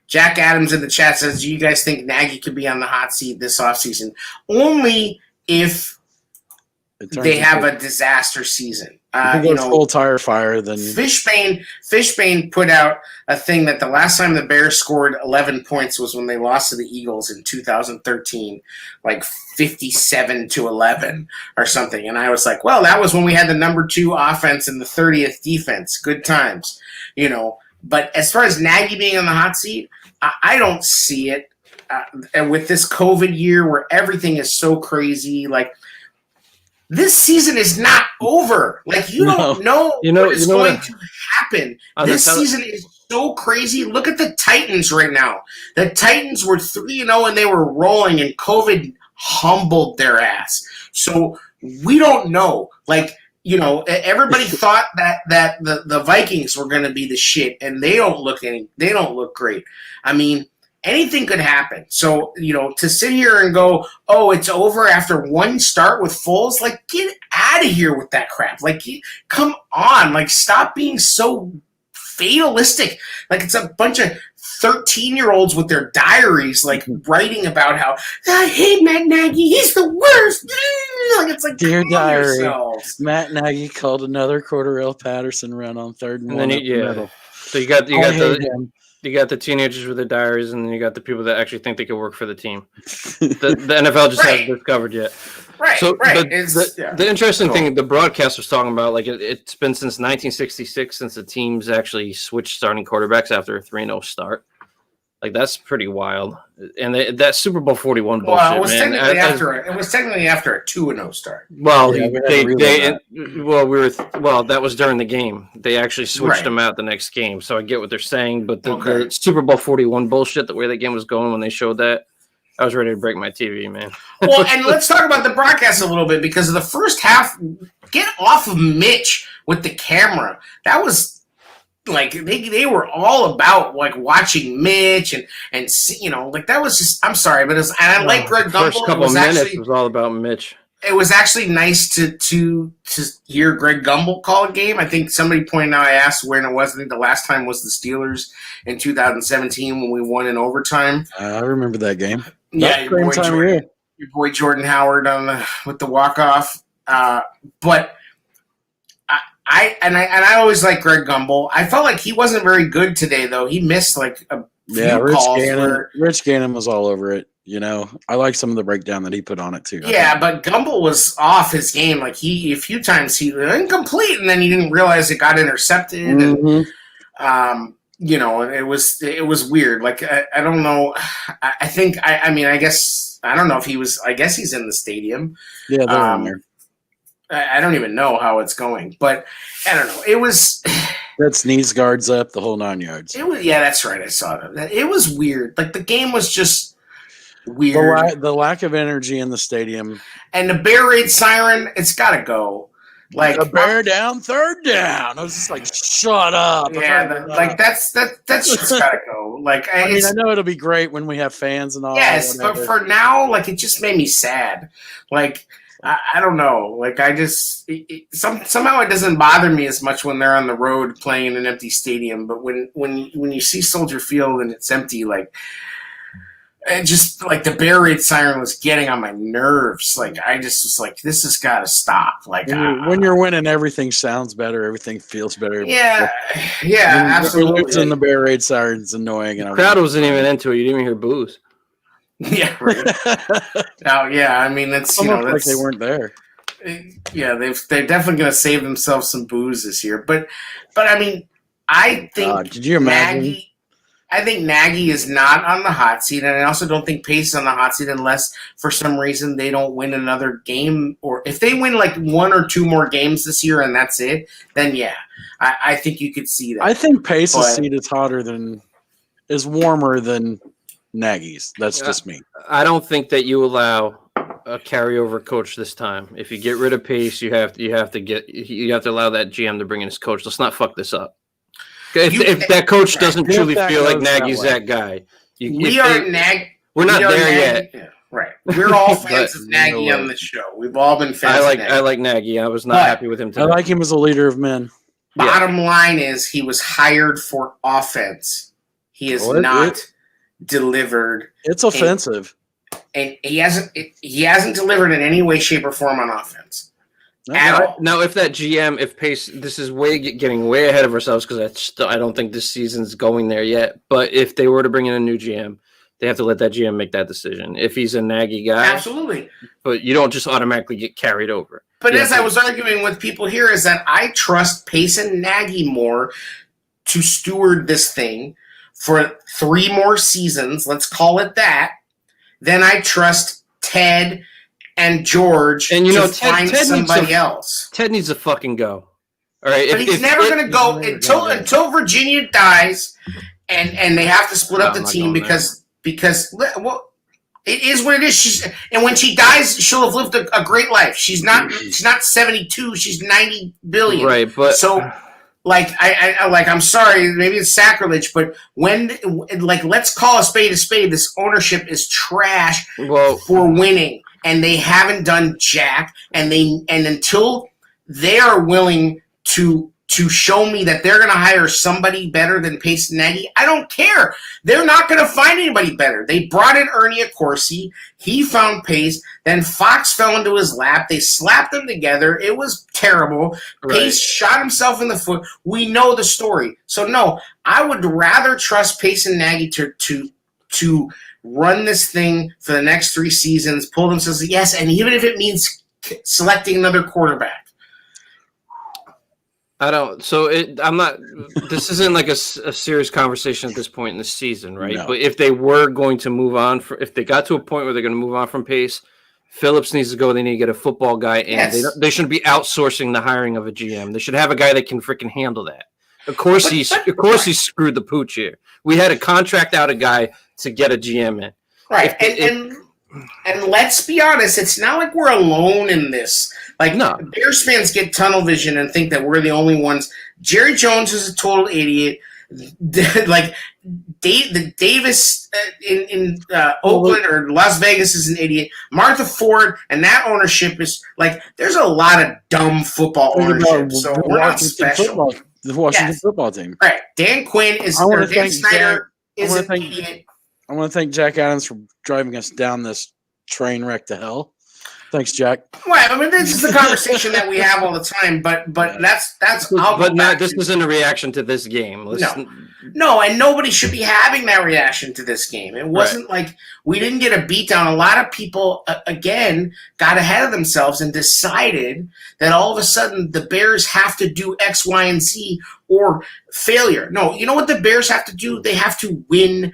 Jack Adams in the chat says, do you guys think Nagy could be on the hot seat this offseason? Only if they have a disaster season. Full tire fire, then Fishbane put out a thing that the last time the Bears scored 11 points was when they lost to the Eagles in 2013, like 57-11 or something. And I was like, well, that was when we had the number 2 offense and the 30th defense. Good times, But as far as Nagy being on the hot seat, I don't see it. And with this COVID year where everything is so crazy, like this season is not over. Like you don't know what is going to happen. This season is so crazy. Look at the Titans right now. The Titans were 3-0 and they were rolling, and COVID humbled their ass. So we don't know. Like, everybody thought that the Vikings were going to be the shit, and they don't look great. I mean, anything could happen. So, to sit here and go, oh, it's over after one start with Foles, like, get out of here with that crap. Like, come on. Like, stop being so fatalistic. Like, it's a bunch of 13-year-olds with their diaries, like, writing about how, I hate Matt Nagy, he's the worst. Like, it's like, dear diary, yourselves. Matt Nagy called another Cordell Patterson run on 3rd and 1 middle. So you got the teenagers with their diaries, and then you got the people that actually think they could work for the team. The NFL just hasn't discovered yet. Right. So right. The interesting thing the broadcast was talking about, like it's been since 1966 since the teams actually switched starting quarterbacks after a 3-0 start. Like that's pretty wild. And that Super Bowl 41 bullshit. Well, it was technically after a 2-0 start. Well, that was during the game. They actually switched them out the next game. So I get what they're saying, but the Super Bowl 41 bullshit, the way that game was going when they showed that, I was ready to break my TV, man. Well, and let's talk about the broadcast a little bit, because of the first half, get off of Mitch with the camera. That was like they were all about like watching Mitch and like that was just, I'm sorry, but I like Greg Gumbel. First couple of minutes was all about Mitch. It was actually nice to hear Greg Gumbel call a game. I think somebody pointed out, I asked when it was. I think the last time was the Steelers in 2017 when we won in overtime. I remember that game. Yeah, your boy Jordan Howard with the walk-off. But I always like Greg Gumbel. I felt like he wasn't very good today, though. He missed like a few calls. Rich Gannon was all over it. I like some of the breakdown that he put on it too. Yeah, but Gumbel was off his game. Like a few times he was incomplete, and then he didn't realize it got intercepted. Mm-hmm. And it was weird. Like I don't know. I guess I don't know if he was. I guess he's in the stadium. Yeah, they're in there. I don't even know how it's going, but I don't know. It was that sneeze guards up the whole 9 yards. It was, yeah, that's right. I saw that. It was weird. Like the game was just weird. The lack of energy in the stadium, and the bear raid siren. It's got to go. Like a bear down, 3rd down. I was just like, shut up. Yeah, that's just got to go. Like I know it'll be great when we have fans and all. Yes, but for now, like it just made me sad. Like. I don't know. Like I just somehow it doesn't bother me as much when they're on the road playing in an empty stadium. But when you see Soldier Field and it's empty, like it just like the bear raid siren was getting on my nerves. Like I just was like, this has got to stop. Like when you're winning, everything sounds better, everything feels better. Yeah, absolutely. And the bear raid siren's annoying. And the crowd wasn't even into it. You didn't even hear boos. Yeah. Right. Oh, yeah. I mean, that's like they weren't there. Yeah, they're definitely going to save themselves some booze this year. But I mean, I think Did you imagine? I think Nagy is not on the hot seat, and I also don't think Pace is on the hot seat unless for some reason they don't win another game, or if they win like 1 or 2 more games this year and that's it, then yeah, I think you could see that. I think Pace's seat is warmer than Nagy's. That's just me. I don't think that you allow a carryover coach this time. If you get rid of Pace, you have to allow that GM to bring in his coach. Let's not fuck this up. If that coach doesn't truly feel like Nagy's that guy, we're not there yet. Right, we're all fans of Nagy on the show. We've all been fans. I like Nagy. I was not happy with him today. I like him as a leader of men. Bottom line is he was hired for offense. He has not delivered. It's offensive, and he hasn't delivered in any way, shape, or form on offense. Now, if that GM, if Pace, this is getting way ahead of ourselves because I don't think this season's going there yet. But if they were to bring in a new GM, they have to let that GM make that decision. If he's a Nagy guy, absolutely. But you don't just automatically get carried over. But as I was arguing with people here, is that I trust Pace and Nagy more to steward this thing for 3 more seasons. Let's call it that. Then I trust Ted and George, and Ted somebody else. Ted needs to fucking go. All right, but he's never going to go until Virginia dies, and they have to split up the team because well, it is what it is. And when she dies, she'll have lived a great life. She's not 72. She's 90 billion. Right, but so. I'm sorry, maybe it's sacrilege, but let's call a spade a spade. This ownership is trash for winning, and they haven't done jack. And until they are willing to show me that they're going to hire somebody better than Pace and Nagy, I don't care. They're not going to find anybody better. They brought in Ernie Accorsi. He found Pace. Then Fox fell into his lap. They slapped them together. It was terrible. Right. Pace shot himself in the foot. We know the story. So, no, I would rather trust Pace and Nagy to run this thing for the next 3 seasons, pull themselves, yes, and even if it means selecting another quarterback. I don't. So I'm not. This isn't like a serious conversation at this point in the season, right? No. But if they were going to move on, if they got to a point where they're going to move on from Pace, Phillips needs to go. They need to get a football guy in. Yes. They shouldn't be outsourcing the hiring of a GM. They should have a guy that can freaking handle that. Of course, he screwed the pooch here. We had to contract out a guy to get a GM in. Right, and let's be honest, it's not like we're alone in this. No. Bears fans get tunnel vision and think that we're the only ones. Jerry Jones is a total idiot. Davis in Oakland or Las Vegas is an idiot. Martha Ford and that ownership is there's a lot of dumb football ownership. So we're not special. The Washington football team. Right. Dan Quinn is Dan Snyder is an idiot. I want to thank Jack Adams for driving us down this train wreck to hell. Thanks, Jack. Well, I mean, this is the conversation that we have all the time, but that's. This isn't a reaction to this game. No, and nobody should be having that reaction to this game. It wasn't like we didn't get a beatdown. A lot of people again got ahead of themselves and decided that all of a sudden the Bears have to do X, Y, and Z or failure. No, you know what the Bears have to do? They have to win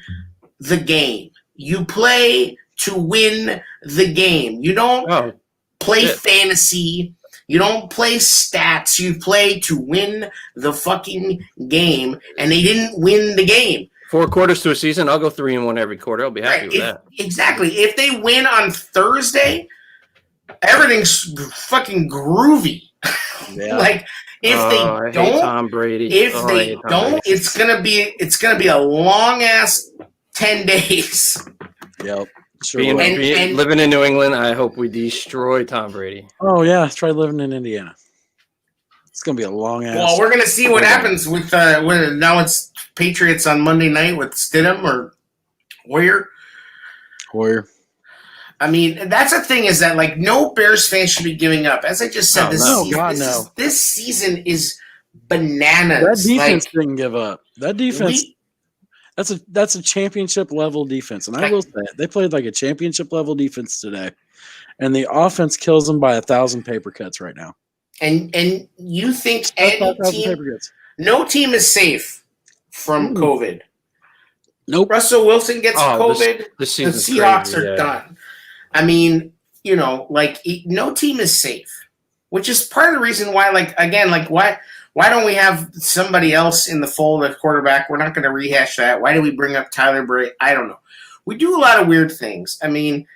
the game. You play to win the game. You don't play fantasy. You don't play stats. You play to win the fucking game, and they didn't win the game. 4 quarters to a season, I'll go 3-1 every quarter. I'll be happy with that. Exactly. If they win on Thursday, everything's fucking groovy. Yeah. If they don't, Tom Brady. It's gonna be a long ass 10 days. Yep. Sure. Living in New England, I hope we destroy Tom Brady. Oh yeah, try living in Indiana. It's gonna be a long ass. Well, we're gonna see what happens with now it's Patriots on Monday night with Stidham or Hoyer. I mean, that's the thing is that no Bears fan should be giving up. As I just said, this season is bananas. That defense didn't give up. That defense. That's a championship level defense, and I will say they played like a championship level defense today. and the offense kills them by 1,000 paper cuts right now. And you think That's any 1,000 team, paper cuts. no team is safe from COVID. Nope. Russell Wilson gets COVID, the Seahawks crazy, are done. I mean, no team is safe, which is part of the reason why, why don't we have somebody else in the fold at quarterback? We're not going to rehash that. Why do we bring up Tyler Bray? I don't know. We do a lot of weird things. I mean,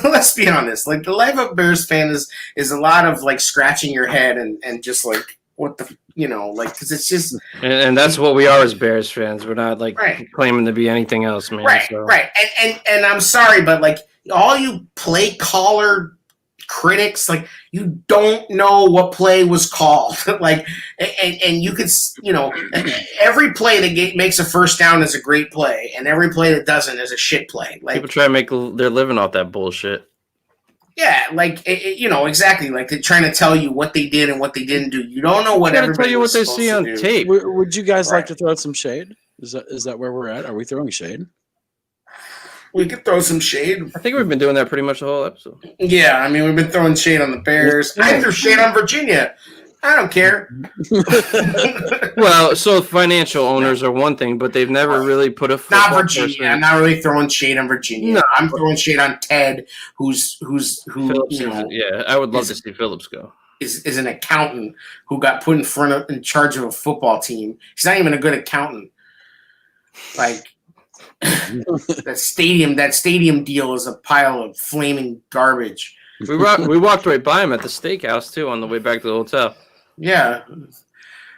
let's be honest. Like, the life of a Bears fan is a lot of, like, scratching your head and just, like, what the, because it's just. And that's what we are as Bears fans. We're not, like, claiming to be anything else, man. Right, so. right. And I'm sorry, but, like, all you play caller critics, like, you don't know what play was called. Like, and you could, every play that makes a first down is a great play, and every play that doesn't is a shit play. Like, people try to make their living off that bullshit. Yeah, like, exactly. Like, they're trying to tell you what they did and what they didn't do. You don't know what everybody tell you what they see on tape. Would you guys like to throw some shade? Is that where we're at? Are we throwing shade? We could throw some shade. I think we've been doing that pretty much the whole episode. Yeah, I mean, we've been throwing shade on the Bears. I threw shade on Virginia. I don't care. Well, so financial owners are one thing, but they've never really put a football not Virginia. person. I'm not really throwing shade on Virginia. No, I'm throwing shade on Ted, who Phillips, yeah, I would love to see Phillips go. Is an accountant who got put in charge of a football team. He's not even a good accountant. Like, that stadium deal is a pile of flaming garbage. We walked right by him at the steakhouse too on the way back to the hotel. Yeah,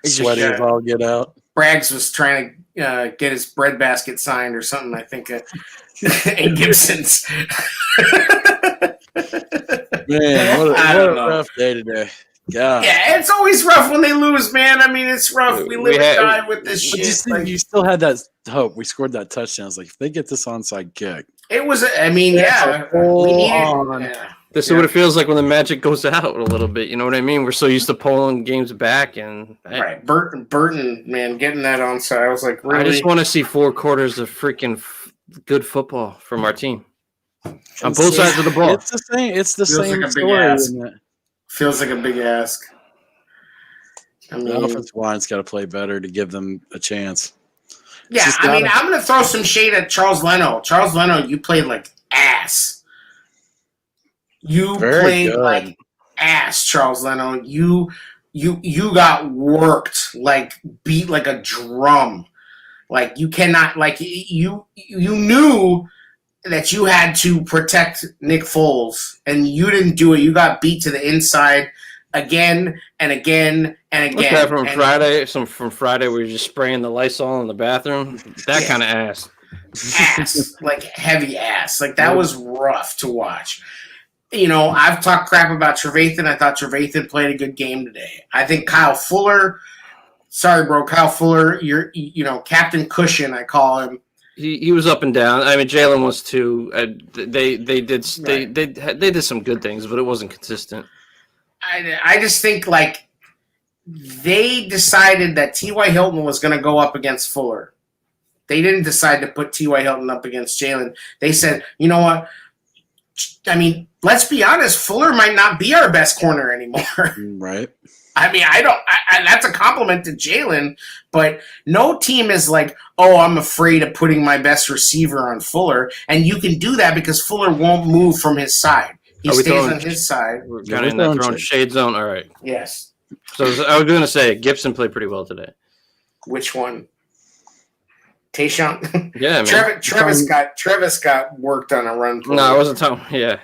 sweaty as all get out. Braggs was trying to get his breadbasket signed or something. I think at Gibson's. Man, what a rough day today. God. Yeah, it's always rough when they lose, man. I mean, it's rough. We live and die with this shit. You still had that hope. We scored that touchdown. It's like, if they get this onside kick. It was, we needed This is what it feels like when the magic goes out a little bit. You know what I mean? We're so used to pulling games back, and right, Burton, man, getting that onside. I was like, really? I just want to see 4 quarters of freaking good football from our team on both sides of the ball. It's the same. It's the Feels same like a story. big ask. Isn't it? Feels like a big ask. I mean, the offensive line's got to play better to give them a chance. Yeah, I'm going to throw some shade at Charles Leno. Charles Leno, you played like ass. You played like ass, Charles Leno. You got worked, like beat like a drum. Like, you cannot, like, you knew that you had to protect Nick Foles, and you didn't do it. You got beat to the inside again and again and again. What's that from Friday where you're just spraying the Lysol in the bathroom? That kind of ass. Ass. Like, heavy ass. Like, that was rough to watch. I've talked crap about Trevathan. I thought Trevathan played a good game today. I think Kyle Fuller, you're, Captain Cushion, I call him. He was up and down. I mean, Jalen was too. They did some good things, but it wasn't consistent. I just think, like, they decided that T.Y. Hilton was going to go up against Fuller. They didn't decide to put T.Y. Hilton up against Jalen. They said, you know what? I mean, let's be honest. Fuller might not be our best corner anymore. Right. I mean, that's a compliment to Jalen, but no team is like, oh, I'm afraid of putting my best receiver on Fuller. And you can do that because Fuller won't move from his side. He stays on his side. We're kind of in that throwing shade zone. All right. Yes. So I was going to say, Gibson played pretty well today. Which one? Tayshaun? Yeah, man. Travis got worked on a run play. No, I wasn't talking. Yeah.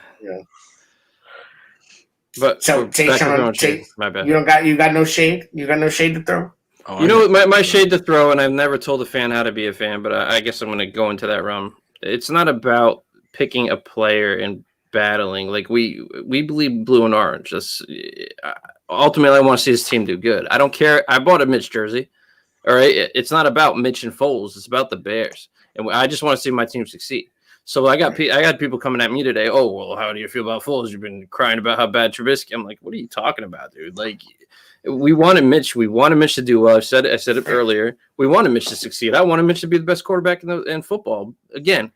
But so Tayshaun, my bad. You got no shade? You got no shade to throw? You know what? My shade to throw, and I've never told a fan how to be a fan, but I guess I'm going to go into that realm. It's not about picking a player and battling. Like, we believe blue and orange. Ultimately, I want to see this team do good. I don't care. I bought a Mitch jersey. All right, it's not about Mitch and Foles. It's about the Bears, and I just want to see my team succeed. So I got people coming at me today. Oh, well, how do you feel about Foles? You've been crying about how bad Trubisky. I'm like, what are you talking about, dude? Like, we wanted Mitch. We wanted Mitch to do well. I said it earlier. We wanted Mitch to succeed. I wanted Mitch to be the best quarterback in football. Again,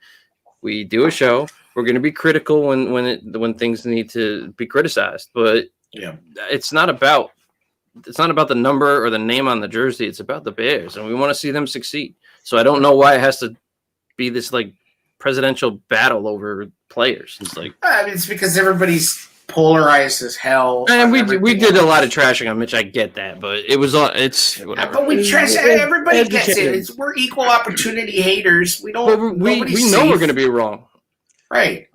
we do a show. We're going to be critical when things need to be criticized, but it's not about the number or the name on the jersey. It's about the Bears, and we want to see them succeed. So I don't know why it has to be this like presidential battle over players. It's like I mean, it's because everybody's polarized as hell. And we did a lot of trashing on Mitch. I get that, but it was whatever. But we trash. Everybody gets it. We're equal opportunity haters. We don't. We know we're going to be wrong. Right.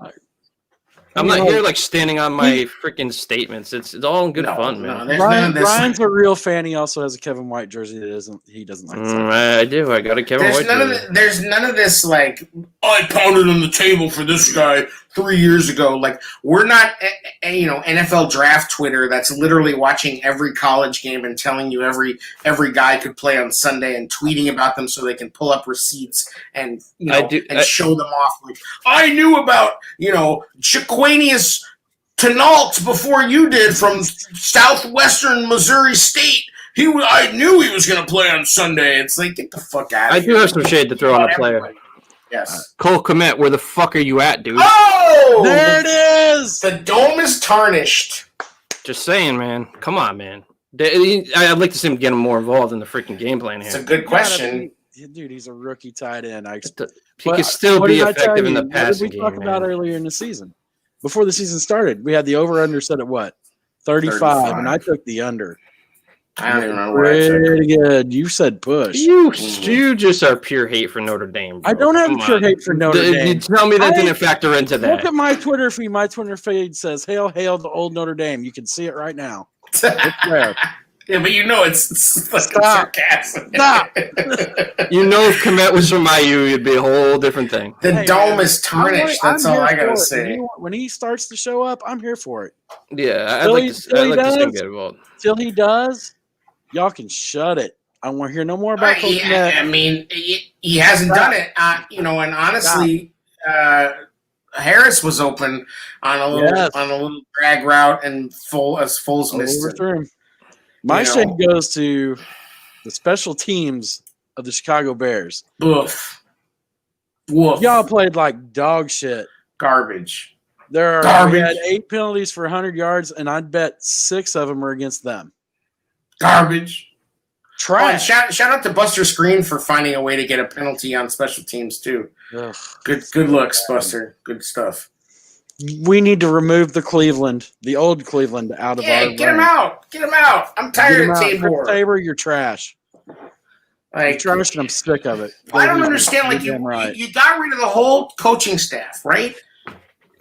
I'm not here like standing on my freaking statements. It's all in good fun, man. Ryan's a real fan. He also has a Kevin White jersey that he doesn't like. I do. I got a Kevin White jersey. There's none of this like I pounded on the table for this guy 3 years ago. Like we're not, NFL draft Twitter that's literally watching every college game and telling you every guy could play on Sunday and tweeting about them so they can pull up receipts and show them off. Like I knew about Jaquanius Tanault before you did from Southwestern Missouri State. I knew he was going to play on Sunday. It's like, get the fuck out of here. I do have some shade to throw on a player. Yes. Cole Kmet, where the fuck are you at, dude? Oh! There it is! The dome is tarnished. Just saying, man. Come on, man. I'd like to see him get more involved in the freaking game plan here. It's a good question. Dude, he's a rookie tight end. He could still be effective in the passing game. What did we talk about earlier in the season? Before the season started, we had the over-under set at what? 35, and I took the under. I don't even remember what I said. Pretty good. You said push. You just are pure hate for Notre Dame, bro. I don't have pure hate for Notre Dame. You tell me that didn't factor into that. Look at my Twitter feed. My Twitter feed says, hail, hail the old Notre Dame. You can see it right now. It's there. Yeah, but it's sarcasm. Stop. If Kmet was from IU, it'd be a whole different thing. The dome is tarnished. That's all I gotta say. When he starts to show up, I'm here for it. Yeah, I'd like to see him get involved. Till he does, y'all can shut it. I don't want to hear no more about Kmet. I mean, he hasn't done it. And honestly, Harris was open on a little drag route, and Foles missed it. My shade goes to the special teams of the Chicago Bears. Woof. Y'all played like dog shit. Garbage. We had 8 penalties for 100 yards, and I'd bet 6 of them are against them. Garbage. Trash. Shout out to Buster Screen for finding a way to get a penalty on special teams too. Ugh. Good looks, Buster. Good stuff. We need to remove the old Cleveland, out of our get him out. Get him out. I'm tired of Tabor. Tabor, you're trash. You're trash, and I'm sick of it. I don't understand. Like you got rid of the whole coaching staff, right?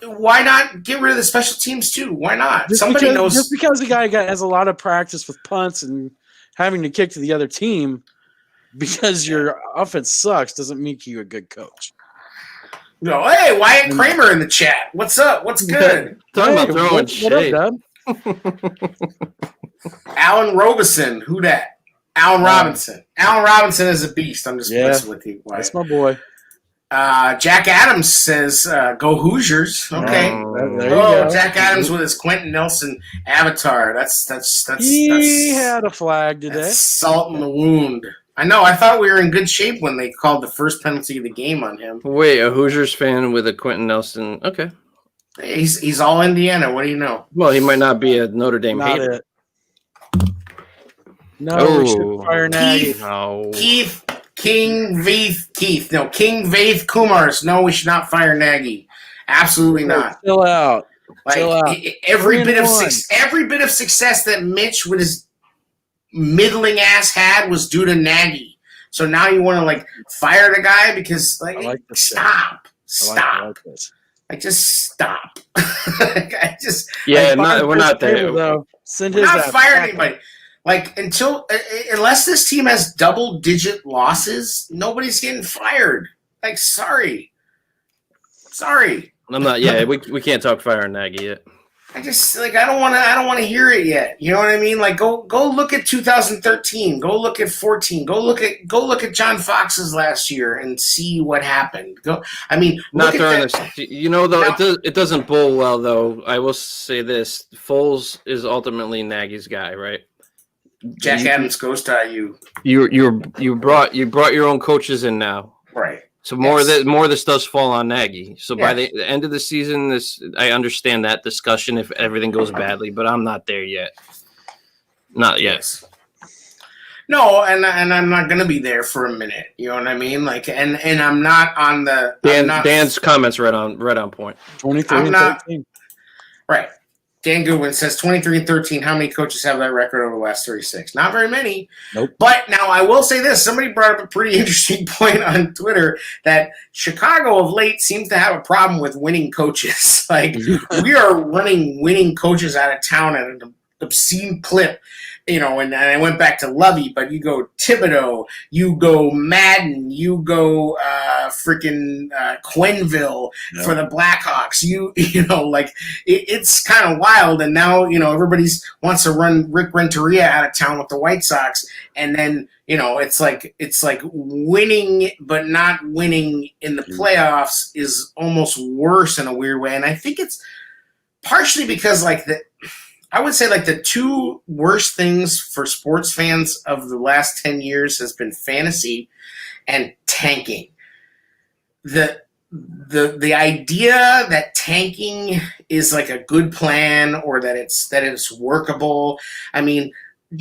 Why not get rid of the special teams too? Why not? Just because the guy has a lot of practice with punts and having to kick to the other team because your offense sucks doesn't make you a good coach. No, hey, Wyatt Kramer in the chat. What's up? What's good? Talking about throwing shade. What up, Dub? Allen Robinson. Who that? Allen Robinson. Allen Robinson is a beast. I'm just messing with you, Wyatt. That's my boy. Jack Adams says, "Go Hoosiers." Okay. Jack Adams with his Quentin Nelson avatar. That's he had a flag today. That's salt in the wound. I know. I thought we were in good shape when they called the first penalty of the game on him. Wait, a Hoosiers fan with a Quentin Nelson? Okay. He's all Indiana. What do you know? Well, he might not be a Notre Dame hater. No, we should fire Nagy. King Vaith Kumars. No, we should not fire Nagy. Absolutely not. Chill out. Every bit of success that Mitch with his middling ass had was due to Nagy. So now you want to fire the guy because stop. Just stop. We're not there. We're not firing anybody. Unless this team has double-digit losses, nobody's getting fired. Sorry. I'm not. Yeah, we can't talk firing Nagy yet. I don't want to hear it yet. You know what I mean? Go look at 2013. Go look at 14. Go look at John Fox's last year and see what happened. Not during this. It doesn't bowl well though. I will say this: Foles is ultimately Nagy's guy, right? Jack Adams goes to IU. You brought your own coaches in now, right? So more of this does fall on Nagy. So by the end of the season, I understand that discussion if everything goes badly, but I'm not there yet. Not yet. No, and I'm not gonna be there for a minute. You know what I mean? Like, and I'm not on the Dan's comments right on point. 23-13. Right. Dan Goodwin says 23-13. How many coaches have that record over the last 36? Not very many. Nope. But now I will say this. Somebody brought up a pretty interesting point on Twitter that Chicago of late seems to have a problem with winning coaches. Like, we are running winning coaches out of town at an obscene clip. You know, and I went back to Lovey, but you go Thibodeau, you go Madden, you go freaking Quenneville for the Blackhawks. You know, like it's kind of wild. And now, you know, everybody's wants to run Rick Renteria out of town with the White Sox, and then you know, it's like winning but not winning in the playoffs is almost worse in a weird way. And I think it's partially because I would say the two worst things for sports fans of the last 10 years has been fantasy and tanking. The idea that tanking is like a good plan or that it's workable. I mean,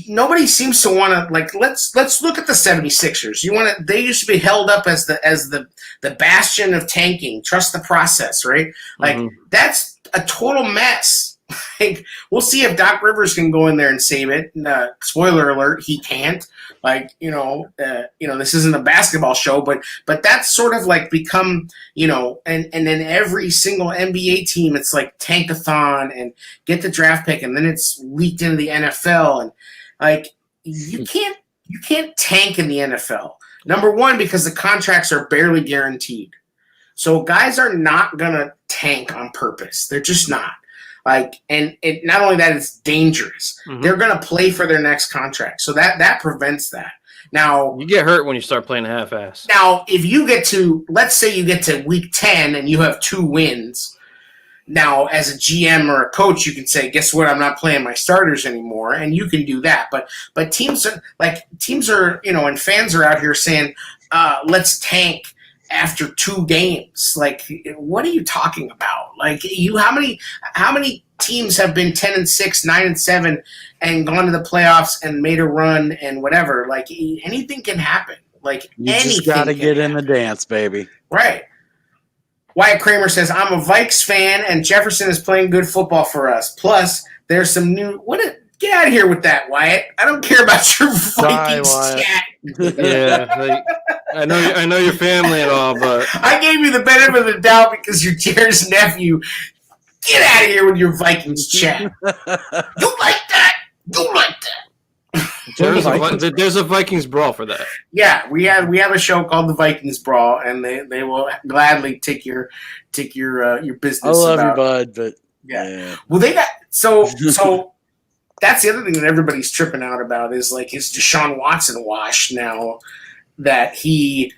nobody seems to want to let's look at the 76ers. They used to be held up as the bastion of tanking. Trust the process, right? Like that's a total mess. Like, we'll see if Doc Rivers can go in there and save it. Spoiler alert, he can't. This isn't a basketball show, but that's sort of become, and then every single NBA team, it's like tankathon and get the draft pick, and then it's leaked into the NFL, and you can't tank in the NFL. Number one, because the contracts are barely guaranteed, so guys are not gonna tank on purpose. They're just not. And not only that, it's dangerous. They're going to play for their next contract. So that prevents that. Now, you get hurt when you start playing half-ass. Now, if you let's say you get to week 10 and you have 2 wins. Now, as a GM or a coach, you can say, guess what? I'm not playing my starters anymore. And you can do that. But teams are, and fans are out here saying, let's tank after 2 games. Like, what are you talking about? How many teams have been 10-6, 9-7, and gone to the playoffs and made a run and whatever? Like, anything can happen. Like, you just got to get in the dance, baby. Right. Wyatt Kramer says, I'm a Vikes fan, and Jefferson is playing good football for us. Plus, there's some new get out of here with that, Wyatt. I don't care about your Vikings chat. Yeah, I know your family and all, but I gave you the benefit of the doubt because you're Jared's nephew. Get out of here with your Vikings chat. You like that? You like that? There's a Vikings brawl for that. Yeah, we have a show called the Vikings Brawl, and they will gladly take your business. I love you, bud, but yeah. Well, they got so. That's the other thing that everybody's tripping out about is is Deshaun Watson washed now that he,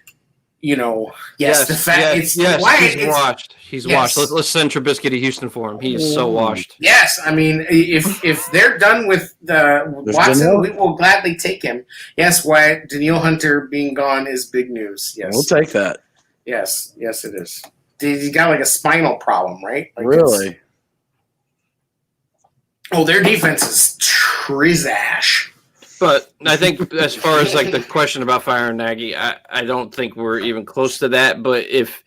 the fact he's washed. He's washed. Let's send Trubisky to Houston for him. He's so washed. Yes, I mean if they're done with Watson, Danielle. We will gladly take him. Yes, Wyatt, Danielle Hunter being gone is big news. Yes, we'll take that. Yes, it is. He's got a spinal problem, right? Really? Oh, their defense is trizash. But I think as far as the question about firing Nagy, I don't think we're even close to that. But if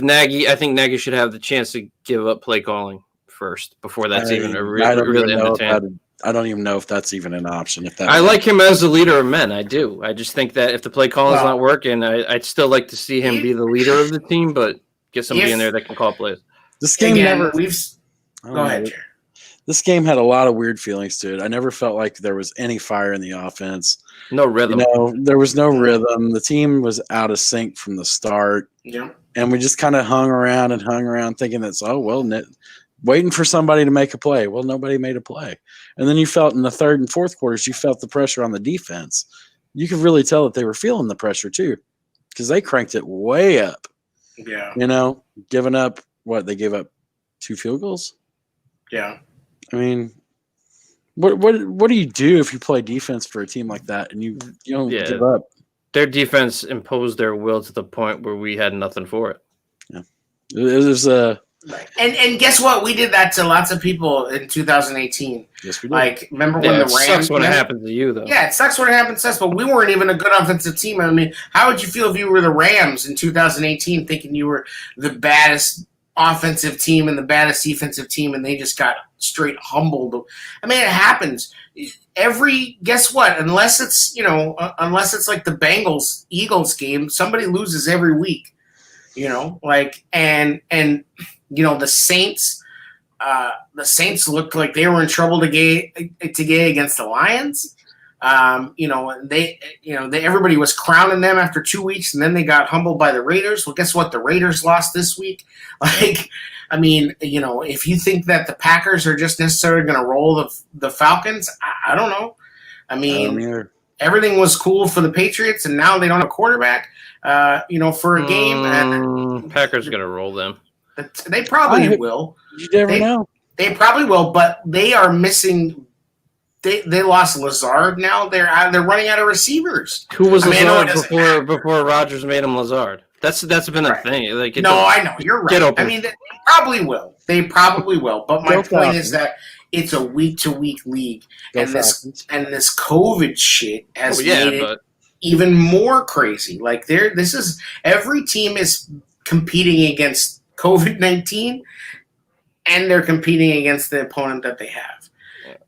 Nagy, I think Nagy should have the chance to give up play calling first before that's even really in the tan. I don't even know if that's even an option. I like him as a leader of men. I do. I just think that if the play calling is not working, I'd still like to see him be the leader of the team, but get somebody in there that can call plays. This game Go ahead, Jared. This game had a lot of weird feelings to it. I never felt like there was any fire in the offense. No rhythm. There was no rhythm. The team was out of sync from the start. Yeah. And we just kind of hung around thinking that's, waiting for somebody to make a play. Well, nobody made a play. And then you felt in the third and fourth quarters, you felt the pressure on the defense. You could really tell that they were feeling the pressure too because they cranked it way up. Yeah. Giving up they gave up 2 field goals? Yeah. I mean, what do you do if you play defense for a team like that and you don't give up? Their defense imposed their will to the point where we had nothing for it. Yeah. It was And guess what? We did that to lots of people in 2018. Yes, we did. Like, remember when the Rams? Sucks when it happens to you, though. Yeah, it sucks when it happens to us, but we weren't even a good offensive team. I mean, how would you feel if you were the Rams in 2018 thinking you were the baddest offensive team and the baddest defensive team, and they just got straight humbled? I mean, it happens. Guess what? Unless it's like the Bengals Eagles game, somebody loses every week. The Saints. The Saints looked like they were in trouble today against the Lions. Everybody was crowning them after 2 weeks, and then they got humbled by the Raiders. Well, guess what? The Raiders lost this week. If you think that the Packers are just necessarily going to roll the Falcons, I don't know. Everything was cool for the Patriots, and now they don't have a quarterback. For a game, Packers are going to roll them. They probably will. You never know. They probably will, but they are missing. They lost Lazard. Now they're running out of receivers. Who was Lazard before Rodgers made him Lazard? That's been a thing. I know you're right. They probably will. But my point is that it's a week-to-week league, and this COVID shit has made it even more crazy. Like every team is competing against COVID-19, and they're competing against the opponent that they have.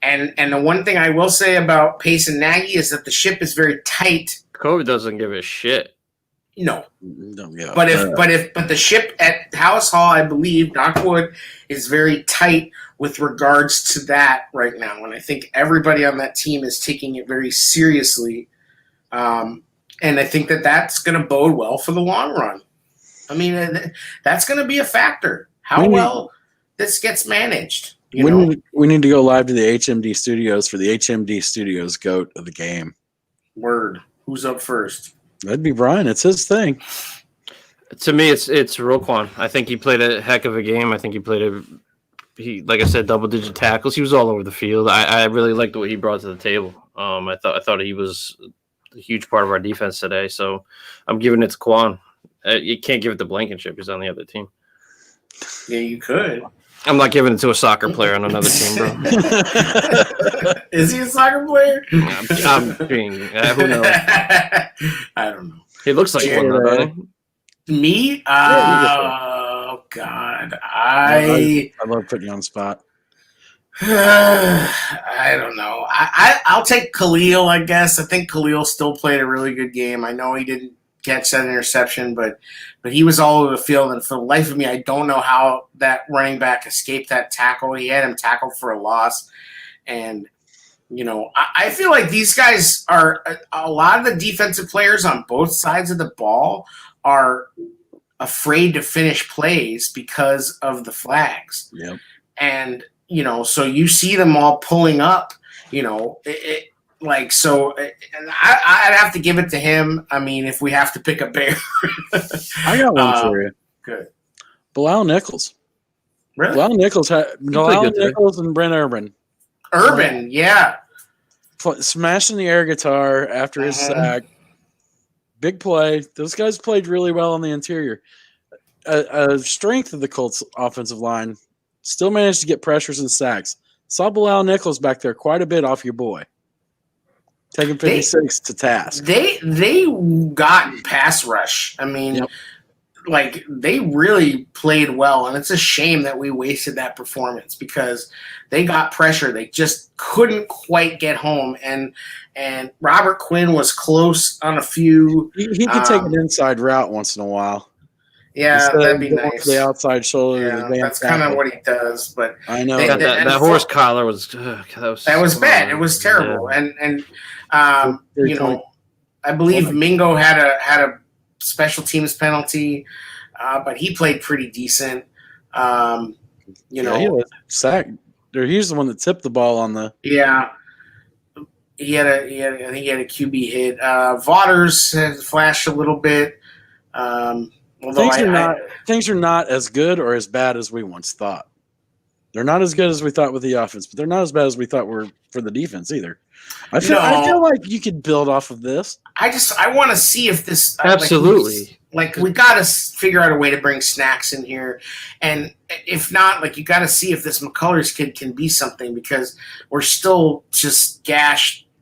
And the one thing I will say about Pace and Nagy is that the ship is very tight. COVID doesn't give a shit. No. Yeah. But the ship at House Hall, I believe, knockwood, is very tight with regards to that right now. And I think everybody on that team is taking it very seriously. And I think that's going to bode well for the long run. I mean, that's going to be a factor. How well this gets managed. We need to go live to the HMD Studios for the HMD Studios GOAT of the game. Word. Who's up first? That'd be Brian. It's his thing. To me, it's Roquan. I think he played a heck of a game. I think like I said, double-digit tackles. He was all over the field. I really liked what he brought to the table. I thought he was a huge part of our defense today. So I'm giving it to Quan. You can't give it to Blankenship. He's on the other team. Yeah, you could. I'm not giving it to a soccer player on another team, bro. Is he a soccer player? I'm being. Who knows? I don't know. He looks like one, doesn't he? Me? Oh God! I love putting you on the spot. I don't know. I'll take Khalil. I guess I think Khalil still played a really good game. I know he didn't catch that interception, but he was all over the field, and for the life of me, I don't know how that running back escaped that tackle. He had him tackled for a loss, and I feel like these guys are a lot of the defensive players on both sides of the ball are afraid to finish plays because of the flags. Yep. And so you see them all pulling up. And I'd have to give it to him. I mean, if we have to pick a bear. I got one for you. Good. Bilal Nichols. Really? Bilal Nichols and Brent Urban. Yeah. Smashing the air guitar after his sack. Big play. Those guys played really well on the interior. A strength of the Colts offensive line. Still managed to get pressures and sacks. Saw Bilal Nichols back there quite a bit off your boy. Taking 56 to task. They got pass rush. I mean, they really played well, and it's a shame that we wasted that performance because they got pressure. They just couldn't quite get home, and Robert Quinn was close on a few. He could take an inside route once in a while. Yeah, that'd be nice. The outside shoulder. Yeah, that's kind of what he does. But I know that horse collar was that was bad. It was terrible, and I believe Mingo had a special teams penalty, but he played pretty decent. He was sacked. He's the one that tipped the ball on the. Yeah, I think he had a QB hit. Vaughters has flashed a little bit. Things are not as good or as bad as we once thought. They're not as good as we thought with the offense, but they're not as bad as we thought were for the defense either. I feel like you could build off of this. I want to see if this absolutely. Like we got to figure out a way to bring Snacks in here, and if not, like you got to see if this McCullers kid can be something because we're still just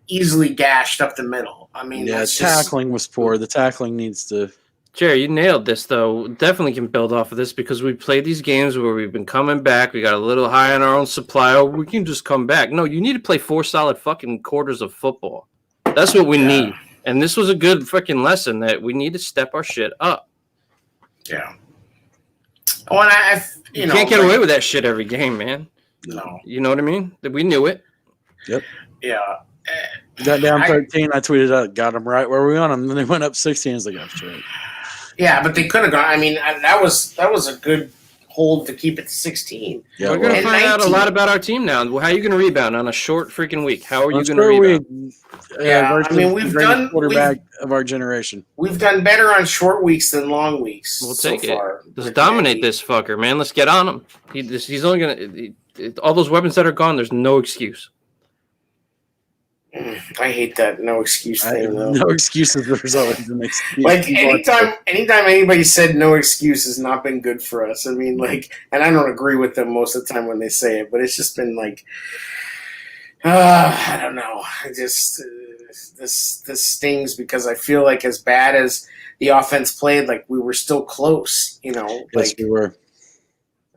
easily gashed up the middle. I mean, tackling was poor. The tackling needs to. Jerry, you nailed this, though. Definitely can build off of this because we played these games where we've been coming back. We got a little high on our own supply. Oh, we can just come back. No, you need to play 4 solid fucking quarters of football. That's what we need. And this was a good freaking lesson that we need to step our shit up. Yeah. Oh, and you can't get away with that shit every game, man. No. You know what I mean? We knew it. Yep. Yeah. Got down 13. I tweeted out, got them right where we want them. Then they went up 16. It's like, oh, shit. Yeah, but they could have gone. I mean, that was a good hold to keep it to 16. Yeah, we're going to find out a lot about our team now. How are you going to rebound on a short freaking week? How are you going to rebound? I mean, we've done quarterback of our generation. We've done better on short weeks than long weeks. We'll take it. Let's dominate this fucker, man. Let's get on him. He's only going to all those weapons that are gone. There's no excuse. I hate that no excuse thing. No excuses. There's always an excuse. Like anytime anybody said no excuse has not been good for us. I mean, like, and I don't agree with them most of the time when they say it, but it's just been like, I don't know. I just this stings because I feel like as bad as the offense played, like we were still close. You know, yes, we were.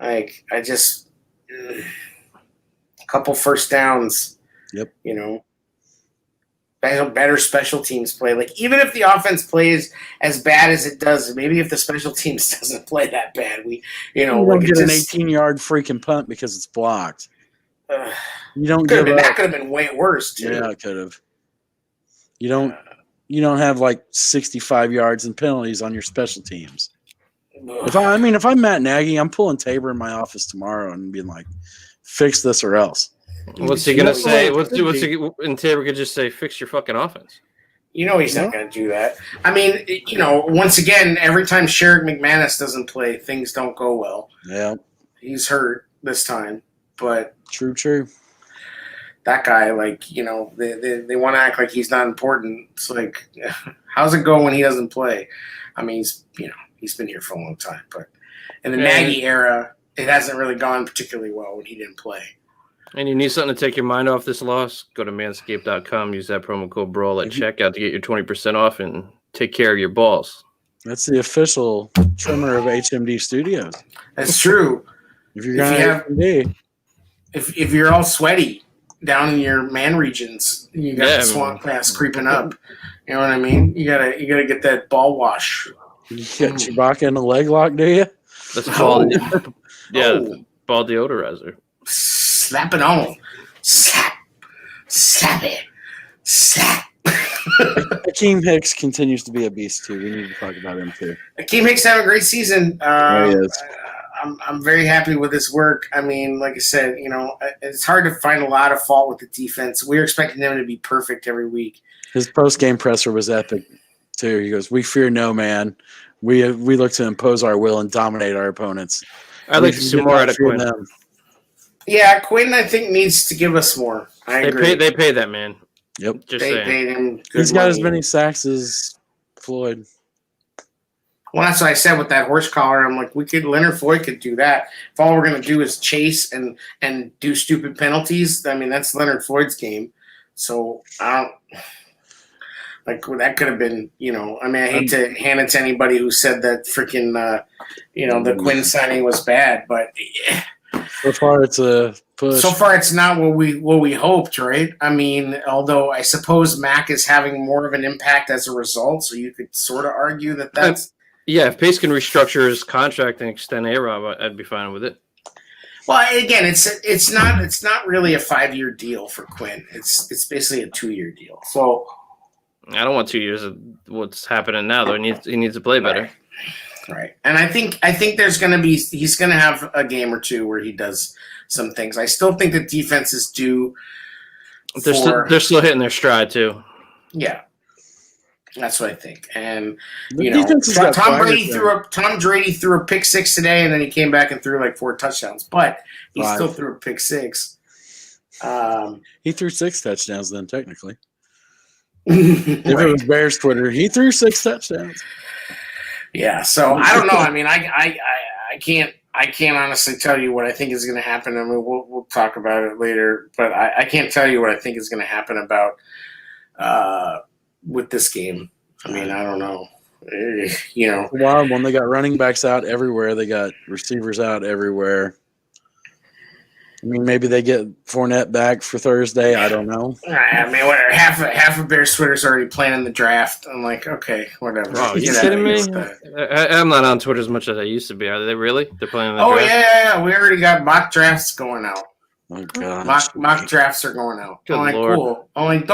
Like I just a couple first downs. Yep. You know. Better special teams play. Like even if the offense plays as bad as it does, maybe if the special teams doesn't play that bad, we don't get an 18-yard freaking punt because it's blocked. You don't give up. That could have been way worse too. Yeah, it could have. You don't have like 65 yards and penalties on your special teams. If I'm Matt Nagy, I'm pulling Tabor in my office tomorrow and being like, fix this or else. What's he gonna say? And Tabor could just say, "Fix your fucking offense." You know he's not gonna do that. I mean, once again, every time Sherrick McManus doesn't play, things don't go well. Yeah, he's hurt this time, but true. That guy, like, they want to act like he's not important. It's like, how's it go when he doesn't play? I mean, he's been here for a long time, but in the Nagy era, it hasn't really gone particularly well when he didn't play. And you need something to take your mind off this loss? Go to manscaped.com. Use that promo code BRAWL at checkout to get your 20% off and take care of your balls. That's the official trimmer of HMD Studios. That's true. If you're all sweaty down in your man regions, you got the swamp grass creeping up. You know what I mean? You gotta get that ball wash. You got Chewbacca in the leg lock, do you? That's ball. Ball deodorizer. Slap it on. Slap it. Slap. Akeem Hicks continues to be a beast, too. We need to talk about him, too. Akeem Hicks having a great season. He is. I'm very happy with his work. I mean, like I said, it's hard to find a lot of fault with the defense. We're expecting them to be perfect every week. His post-game presser was epic, too. He goes, "We fear no man. We look to impose our will and dominate our opponents." I'd like to see more out of Quinn. Yeah, Quinn, I think, needs to give us more. I agree. They pay that man. Yep. They paid him good He's got money. as many sacks as Floyd. Well, that's what I said with that horse collar. I'm like, Leonard Floyd could do that. If all we're going to do is chase and do stupid penalties, I mean, that's Leonard Floyd's game. So, that could have been, I mean, I hate to hand it to anybody who said that freaking, the Quinn signing was bad, but so far it's a push. So far it's not what we hoped, right? I mean, although I suppose Mac is having more of an impact as a result, so you could sort of argue that that's... Yeah, if Pace can restructure his contract and extend A-Rob, I'd be fine with it. Well, again, it's not really a 5-year deal for Quinn. It's basically a 2-year deal. So I don't want 2 years of what's happening now, though. He needs to play better. Right. And I think he's going to have a game or two where he does some things. I still think the defense is due. They're still hitting their stride too. Yeah. That's what I think. And The defense has got Tom swagger Brady to him. threw a pick six today, and then he came back and threw like 4 touchdowns. But he 5. still threw a pick six. He threw 6 touchdowns then, technically. If it was Bears Twitter, he threw 6 touchdowns. Yeah, so I don't know. I mean, I can't honestly tell you what I think is going to happen. I mean, we'll talk about it later, but I can't tell you what I think is going to happen about with this game. I mean, I don't know. Wild one. They got running backs out everywhere. They got receivers out everywhere. I mean, maybe they get Fournette back for Thursday. I don't know. I mean, whatever. Half of Bears Twitter's already planning the draft. I'm like, okay, whatever. Oh, you kidding me? I'm not on Twitter as much as I used to be. Are they really? They're playing the draft? Yeah. We already got mock drafts going out. Oh God. Mock drafts are going out. Good I'm like, Lord. cool. I'm like,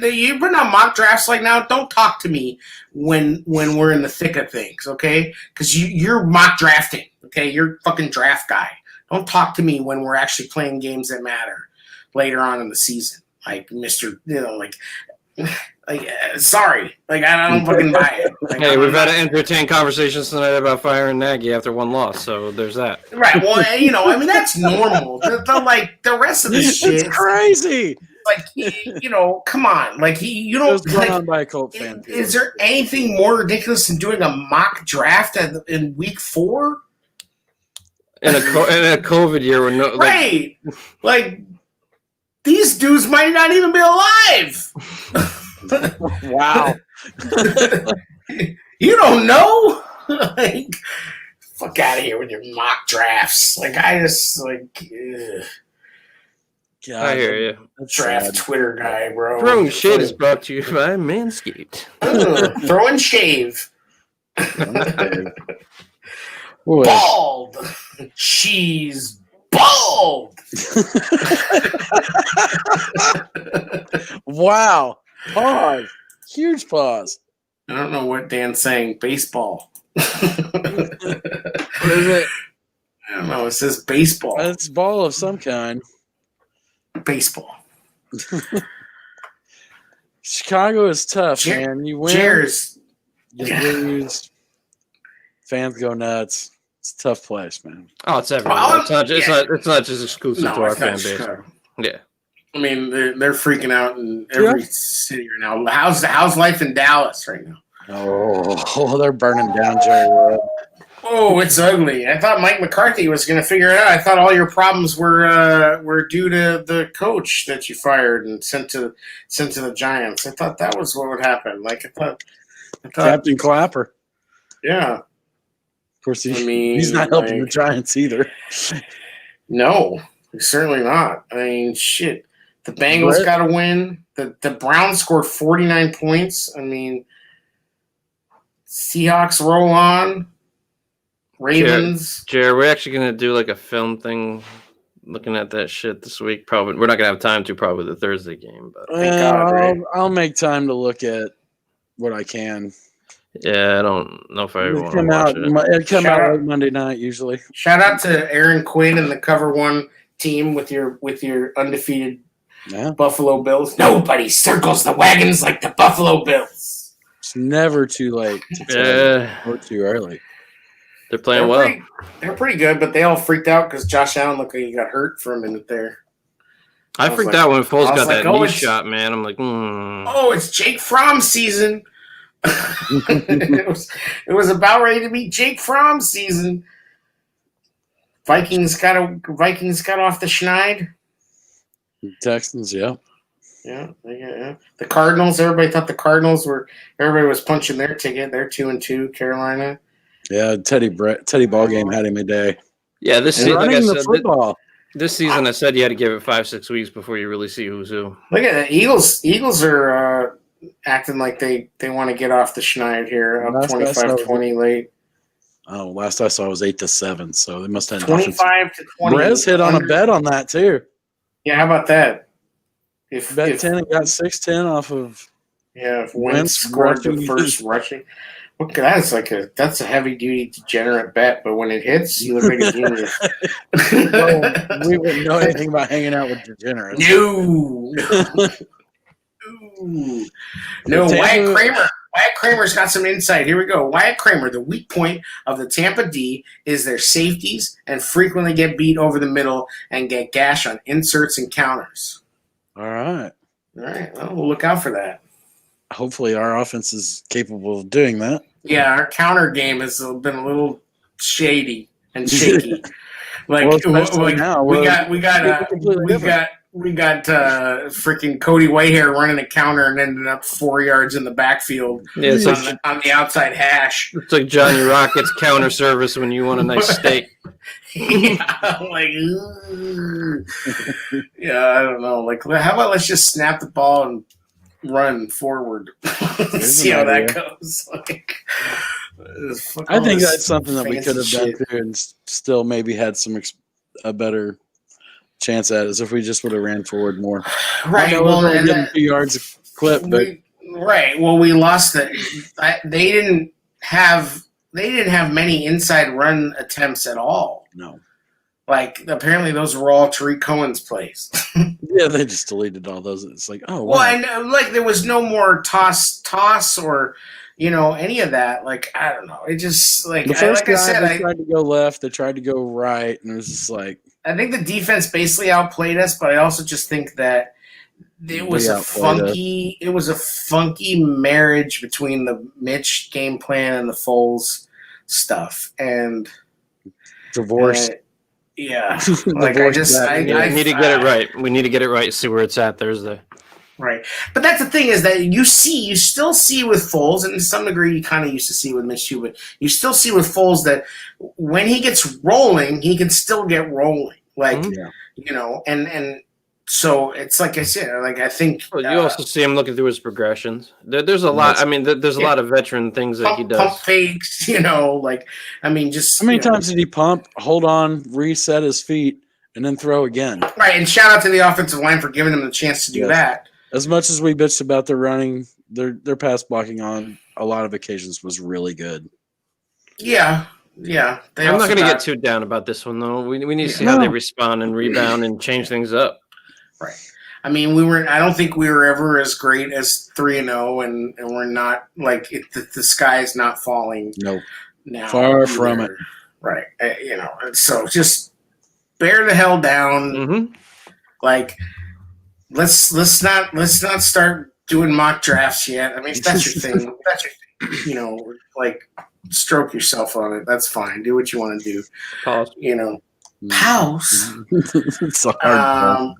you bring on mock drafts like now. Don't talk to me when we're in the thick of things, okay? Because you're mock drafting, okay? You're fucking draft guy. Don't talk to me when we're actually playing games that matter later on in the season. Like, sorry. Like, I don't fucking buy it. Like, Hey, we've had to entertain conversations tonight about firing Nagy after one loss, so there's that. Right. Well, I mean, that's normal. The rest of this shit. It's crazy. Like, come on. Like, you It don't. was run Like, on by a Colt fan. is there anything more ridiculous than doing a mock draft in week 4? In a COVID year, where no, Right. Like, these dudes might not even be alive. Wow. You don't know. Like, fuck out of here with your mock drafts. Like, I just, like, God, I hear you. that's draft sad. Twitter guy, bro. Throwing shade is brought to you by Manscaped. Throw and shave. Boy. Bald. She's bald. Wow. Pause. Huge pause. I don't know what Dan's saying. Baseball. What is it? I don't know. It says baseball. It's ball of some kind. Baseball. Chicago is tough, Jer- man. You win, Cheers. you lose. Fans go nuts. It's a tough place, man. Oh, it's everywhere. Well, It's not just exclusive to our it's fan not base. Chicago. Yeah. I mean, they're freaking out in every city right now. How's life in Dallas right now? Oh, they're burning down Jerry World. Oh, it's ugly. I thought Mike McCarthy was going to figure it out. I thought all your problems were due to the coach that you fired and sent to the Giants. I thought that was what would happen. Like I thought Captain Clapper. yeah. Of course, He's not helping the Giants either. No, certainly not. I mean, shit. The Bengals got to win. The Browns scored 49 points. I mean, Seahawks roll on. Ravens. Jared, we're actually going to do like a film thing looking at that shit this week. Probably. We're not going to have time to probably the Thursday game. But I'll make time to look at what I can. yeah, I don't know if I It'll want to come watch out. it. It'll come out like Monday night usually. Shout out to Aaron Quinn and the Cover One team with your undefeated Buffalo Bills. Nobody circles the wagons like the Buffalo Bills. It's never too late to tell or too early. They're playing well. They're pretty good, but they all freaked out because Josh Allen looked like he got hurt for a minute there. I freaked out when Foles got like, that knee shot, man. I'm like, oh, it's Jake Fromm season. it was about ready to be Jake Fromm season. Vikings got off the schneid. Texans, yeah. Yeah. The Cardinals. Everybody thought the Cardinals were. Everybody was punching their ticket. They're 2-2. Carolina. Yeah, Teddy Ballgame had him a day. Yeah, this season, like I said, football. This season, I said you had to give it 5-6 weeks before you really see who's who. Look at that. Eagles are acting like they want to get off the schneid here. Up 25-20 late. Oh, last I saw was 8-7, so they must have 25-20. Brez hit on a bet on that too. Yeah, how about that? If 10 and got 6-10 off of if Wentz scored the first rushing. Look, that's a heavy duty degenerate bet, but when it hits, you look like a genius. We wouldn't know anything about hanging out with degenerates. No. No, Wyatt Wyatt Kramer's got some insight. Here we go. Wyatt Kramer, the weak point of the Tampa D is their safeties and frequently get beat over the middle and get gashed on inserts and counters. All right. All right. Well, we'll look out for that. Hopefully our offense is capable of doing that. Yeah, our counter game has been a little shady and shaky. Like, now, we got freaking Cody Whitehair running a counter and ended up 4 yards in the backfield on the outside hash. It's like Johnny Rocket's counter service when you want a nice steak. Yeah, I'm like, yeah, I don't know. Like, how about let's just snap the ball and run forward, see how that goes. Like, I think that's something that we could have done too, and still maybe had a better chance at it, is if we just would have ran forward more. Right. Well, getting 2 yards a clip, but right. Well, we lost that. They didn't have many inside run attempts at all. No. Like, apparently those were all Tariq Cohen's plays. Yeah, they just deleted all those. It's like, oh, wow. Well, and like there was no more toss or, any of that. Like, I don't know. It just like the first I said, they tried to go left, they tried to go right, and it was just like, I think the defense basically outplayed us, but I also just think that it was a funky marriage between the Mitch game plan and the Foles stuff and divorce. Yeah, like I need to get it right. We need to get it right. See where it's at Thursday. Right, but that's the thing is that you still see with Foles, and to some degree you kind of used to see with Mitch too, but you still see with Foles that when he gets rolling, he can still get rolling. Like, and so it's like I said, like I think you also see him looking through his progressions. There's a lot. I mean, there's a lot of veteran things that he does. Pump fakes, like I mean, just how many times did he pump, hold on, reset his feet, and then throw again? Right, and shout out to the offensive line for giving him the chance to do that. As much as we bitched about their running, their pass blocking on a lot of occasions was really good. Yeah. I'm not going to get too down about this one though. We need to see how they respond and rebound and change things up. Right. I mean, I don't think we were ever as great as 3-0, and we're not like the sky is not falling. No, now far from it. Right. So just bear the hell down. Mm-hmm. Like, let's not start doing mock drafts yet. I mean, if that's your thing. Like, stroke yourself on it. That's fine. Do what you want to do. Pause. Pause. It's a hard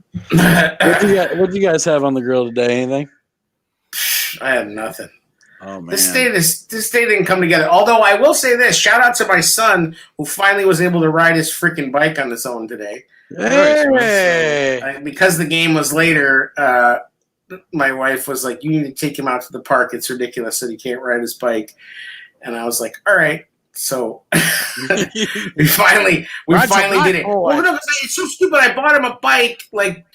what do you guys have on the grill today? Anything? I had nothing. Oh man, this day didn't come together. Although I will say this: shout out to my son who finally was able to ride his freaking bike on his own today. Hey! Because the game was later, my wife was like, "You need to take him out to the park. It's ridiculous that he can't ride his bike." And I was like, "All right." So we finally did it. Well, no, it's so stupid. I bought him a bike like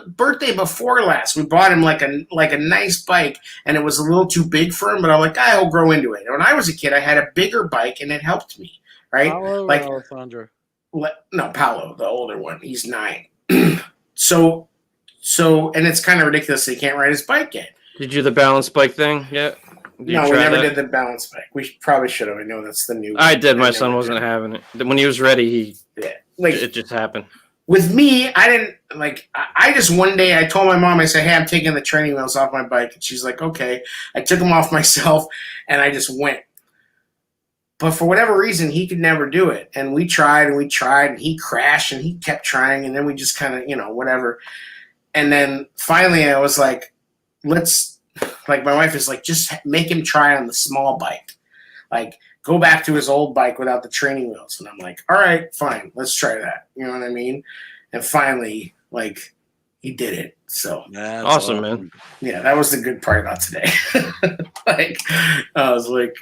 birthday before last. We bought him like a nice bike, and it was a little too big for him. But I'm like, he'll grow into it. And when I was a kid, I had a bigger bike, and it helped me. Right? Paolo or Alessandro? No, Paolo, the older one. He's 9. So, and it's kind of ridiculous that he can't ride his bike yet. Did you do the balance bike thing yet? No, we never did the balance bike. We probably should have. I know that's the new. I did. My son wasn't having it. When he was ready, it just happened. With me, I didn't like. I just one day I told my mom, I said, "Hey, I'm taking the training wheels off my bike," and she's like, "Okay." I took them off myself, and I just went. But for whatever reason, he could never do it, and we tried, and he crashed, and he kept trying, and then we just kind of, whatever. And then finally, I was like, "Let's." Like, my wife is like, just make him try on the small bike. Like, go back to his old bike without the training wheels. And I'm like, all right, fine. Let's try that. You know what I mean? And finally, like, he did it. So that's awesome, man. Yeah, that was the good part about today. Like, I was like,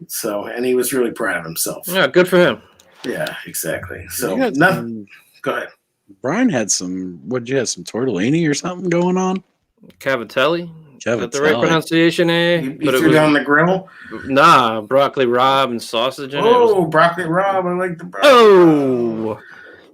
so, and he was really proud of himself. Yeah, good for him. Yeah, exactly. So, nothing. Go ahead. Brian had some tortellini or something going on? Cavatelli? Is that the right pronunciation, eh? You threw it on the grill? Nah, broccoli rabe and sausage in it. Oh, broccoli rabe. I like the broccoli. Oh!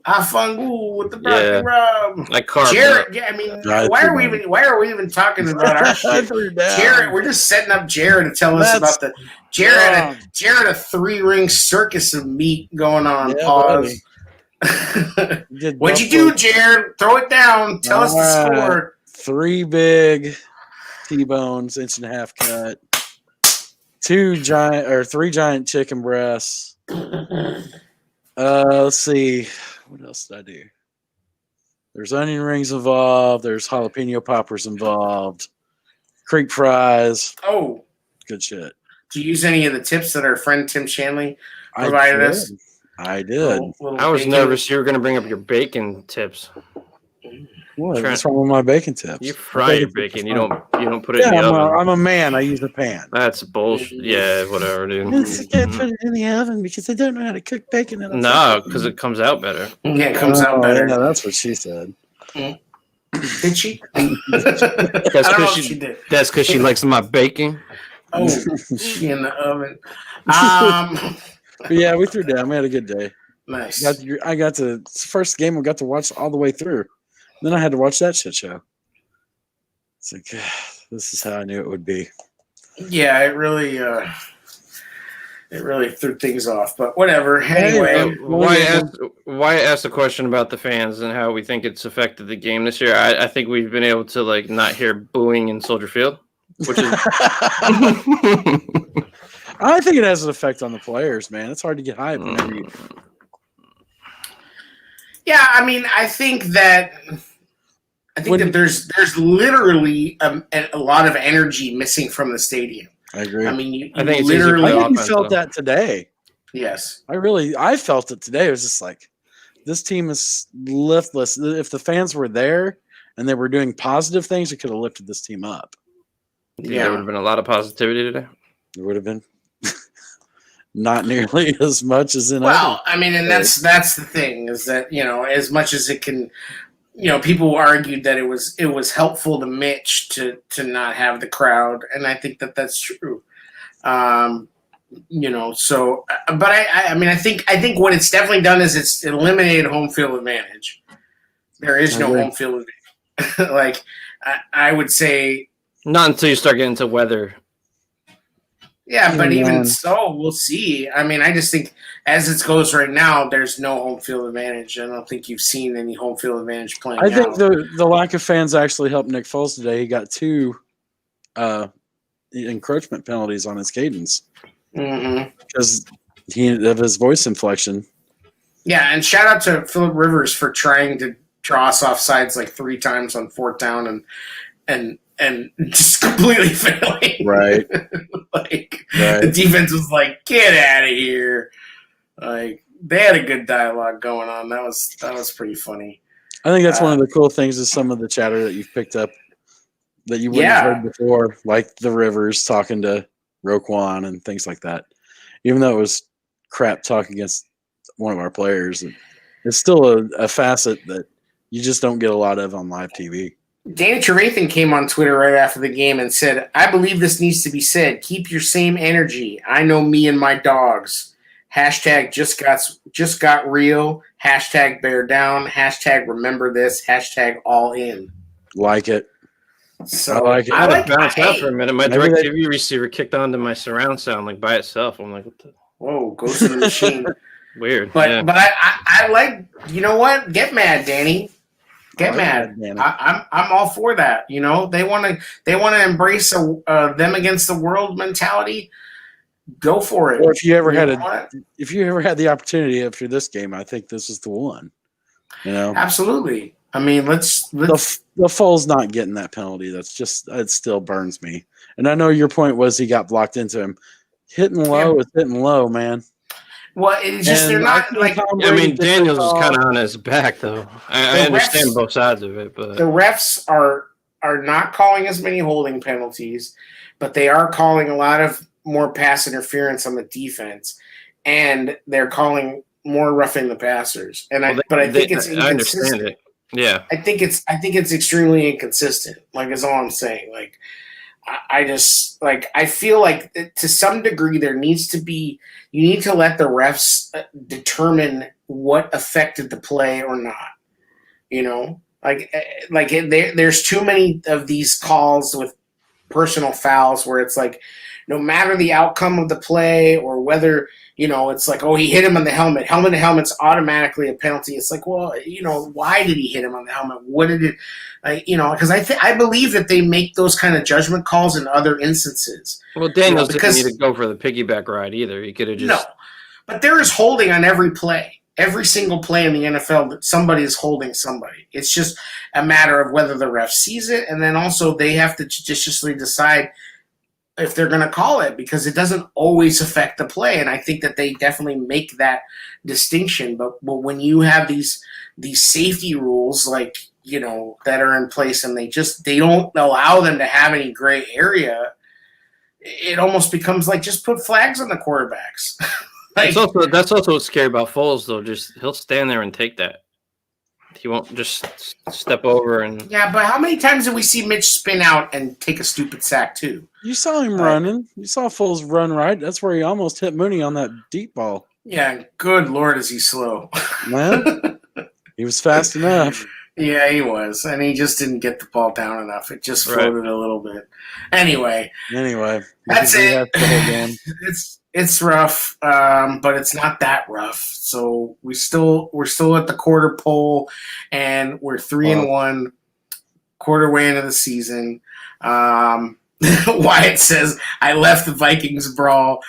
Afangu with the broccoli rub. I carved Jared, up. yeah, I mean, why are we even talking about our shit? Jared, we're just setting up Jared to tell us about the Jared had a 3-ring circus of meat going on. Yeah, Pause. What'd you do, Jared? Throw it down. Tell us the score. 3 big T-bones, 1.5 cut. 3 giant chicken breasts. Let's see. What else did I do? There's onion rings involved. There's jalapeno poppers involved. Creek fries. Oh, good shit. Did you use any of the tips that our friend Tim Shanley provided us? I did. I was nervous you were going to bring up your bacon tips. What's wrong with my bacon tips? You fry your bacon. You don't put it in the oven. I'm a man. I use a pan. That's bullshit. Yeah, whatever, dude. I can't put it in the oven because I don't know how to cook bacon. No, because it comes out better. Yeah, it comes out better. Yeah, that's what she said. Did she? That's because she likes my bacon. Oh, she in the oven. But yeah, we threw down. We had a good day. Nice. It's the first game I got to watch all the way through. Then I had to watch that shit show. It's like, this is how I knew it would be. Yeah, it really threw things off. But whatever. Anyway, why ask the question about the fans and how we think it's affected the game this year? I think we've been able to not hear booing in Soldier Field, which is. I think it has an effect on the players, man. It's hard to get hype whenever you. Yeah, I mean, I think that there's literally a lot of energy missing from the stadium. I agree. I mean, I think you felt that today. Yes, I felt it today. It was just like this team is liftless. If the fans were there and they were doing positive things, it could have lifted this team up. Yeah, there would have been a lot of positivity today. There would have been. Not nearly as much as in. Well, I mean, and that's the thing is that as much as it can, people argued that it was helpful to Mitch to not have the crowd, and I think that that's true. So, but I mean, I think what it's definitely done is it's eliminated home field advantage. There is no home field advantage. I would say not until you start getting to weather. Yeah, but even so, we'll see. I mean, I just think as it goes right now, there's no home field advantage. I don't think you've seen any home field advantage playing. I think the lack of fans actually helped Nick Foles today. He got 2 encroachment penalties on his cadence because of his voice inflection. Yeah, and shout out to Phillip Rivers for trying to draw us off sides 3 times on 4th down and just completely failing. Right. The defense was like, get out of here. They had a good dialogue going on. That was pretty funny. I think that's one of the cool things is some of the chatter that you've picked up that you wouldn't have heard before, like the Rivers talking to Roquan and things like that. Even though it was crap talk against one of our players, it's still a facet that you just don't get a lot of on live TV. Danny Trevathan came on Twitter right after the game and said, I believe this needs to be said. Keep your same energy. I know me and my dogs. Hashtag just got real. Hashtag bear down. Hashtag remember this. Hashtag all in. Like it. So I like it. I had to bounce out for a minute. My DirecTV receiver kicked onto my surround sound by itself. I'm like, what the? Whoa, goes to the machine. Weird. But I like, you know what? Get mad, Danny. Get mad. I'm all for that. They want to embrace a them against the world mentality. Go for it. Or if you ever had the opportunity after this game, I think this is the one. Absolutely. I mean, let's the Foles not getting that penalty. That's just it still burns me. And I know your point was he got blocked into him. Hitting low is hitting low, man. Well, it's just they're not like. I mean, Daniels is kind of on his back, though. I understand both sides of it, but the refs are not calling as many holding penalties, but they are calling a lot of more pass interference on the defense, and they're calling more roughing the passers. And I think it's inconsistent. I understand it. Yeah, I think it's extremely inconsistent. Is all I'm saying. I just I feel like to some degree you need to let the refs determine what affected the play or not. There's too many of these calls with personal fouls where it's like, no matter the outcome of the play or whether, it's like, oh, he hit him on the helmet. Helmet to helmet's automatically a penalty. It's like, well, why did he hit him on the helmet? What did it, because I believe that they make those kind of judgment calls in other instances. Well, Daniels didn't need to go for the piggyback ride either. He could have just. No, but there is holding on every play. Every single play in the NFL that somebody is holding somebody. It's just a matter of whether the ref sees it, and then also they have to judiciously decide if they're going to call it, because it doesn't always affect the play. And I think that they definitely make that distinction. But when you have these safety rules that are in place and they don't allow them to have any gray area, it almost becomes like just put flags on the quarterbacks. That's also what's scary about Foles, though. Just he'll stand there and take that. He won't just step over and. Yeah, but how many times did we see Mitch spin out and take a stupid sack too? You saw him running. You saw Foles run right. That's where he almost hit Mooney on that deep ball. Yeah, good Lord, is he slow? Man, he was fast enough. Yeah, he was, and he just didn't get the ball down enough. It just floated a little bit. Anyway, that's it. The whole game. It's rough, but it's not that rough. So we're still at the quarter pole, and we're 3-1, quarter way into the season. Wyatt says, "I left the Vikings brawl."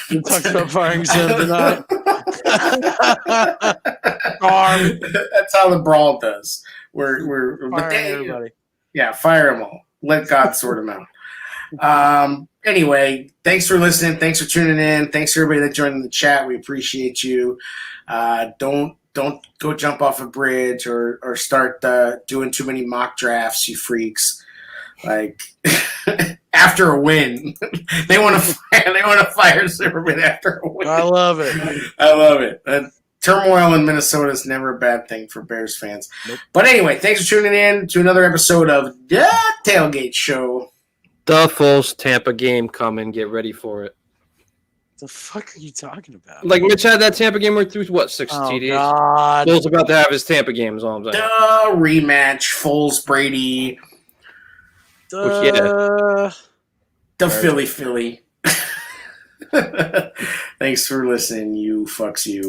You talked about firing Sim tonight. That's how the brawl does. Everybody. Yeah, fire them all. Let God sort them out. Anyway, thanks for listening. Thanks for tuning in. Thanks for everybody that joined in the chat. We appreciate you. Don't go jump off a bridge or start doing too many mock drafts, you freaks. After a win, they want to fire Zimmerman after a win. I love it. Turmoil in Minnesota is never a bad thing for Bears fans. Nope. But anyway, thanks for tuning in to another episode of The Tailgate Show. The Foles Tampa game coming. Get ready for it. The fuck are you talking about? Like Mitch had that Tampa game where he threw 6 TDs. God. Foles about to have his Tampa game. Is all I'm saying. The rematch, Foles Brady. The Philly. Thanks for listening, you fucks you.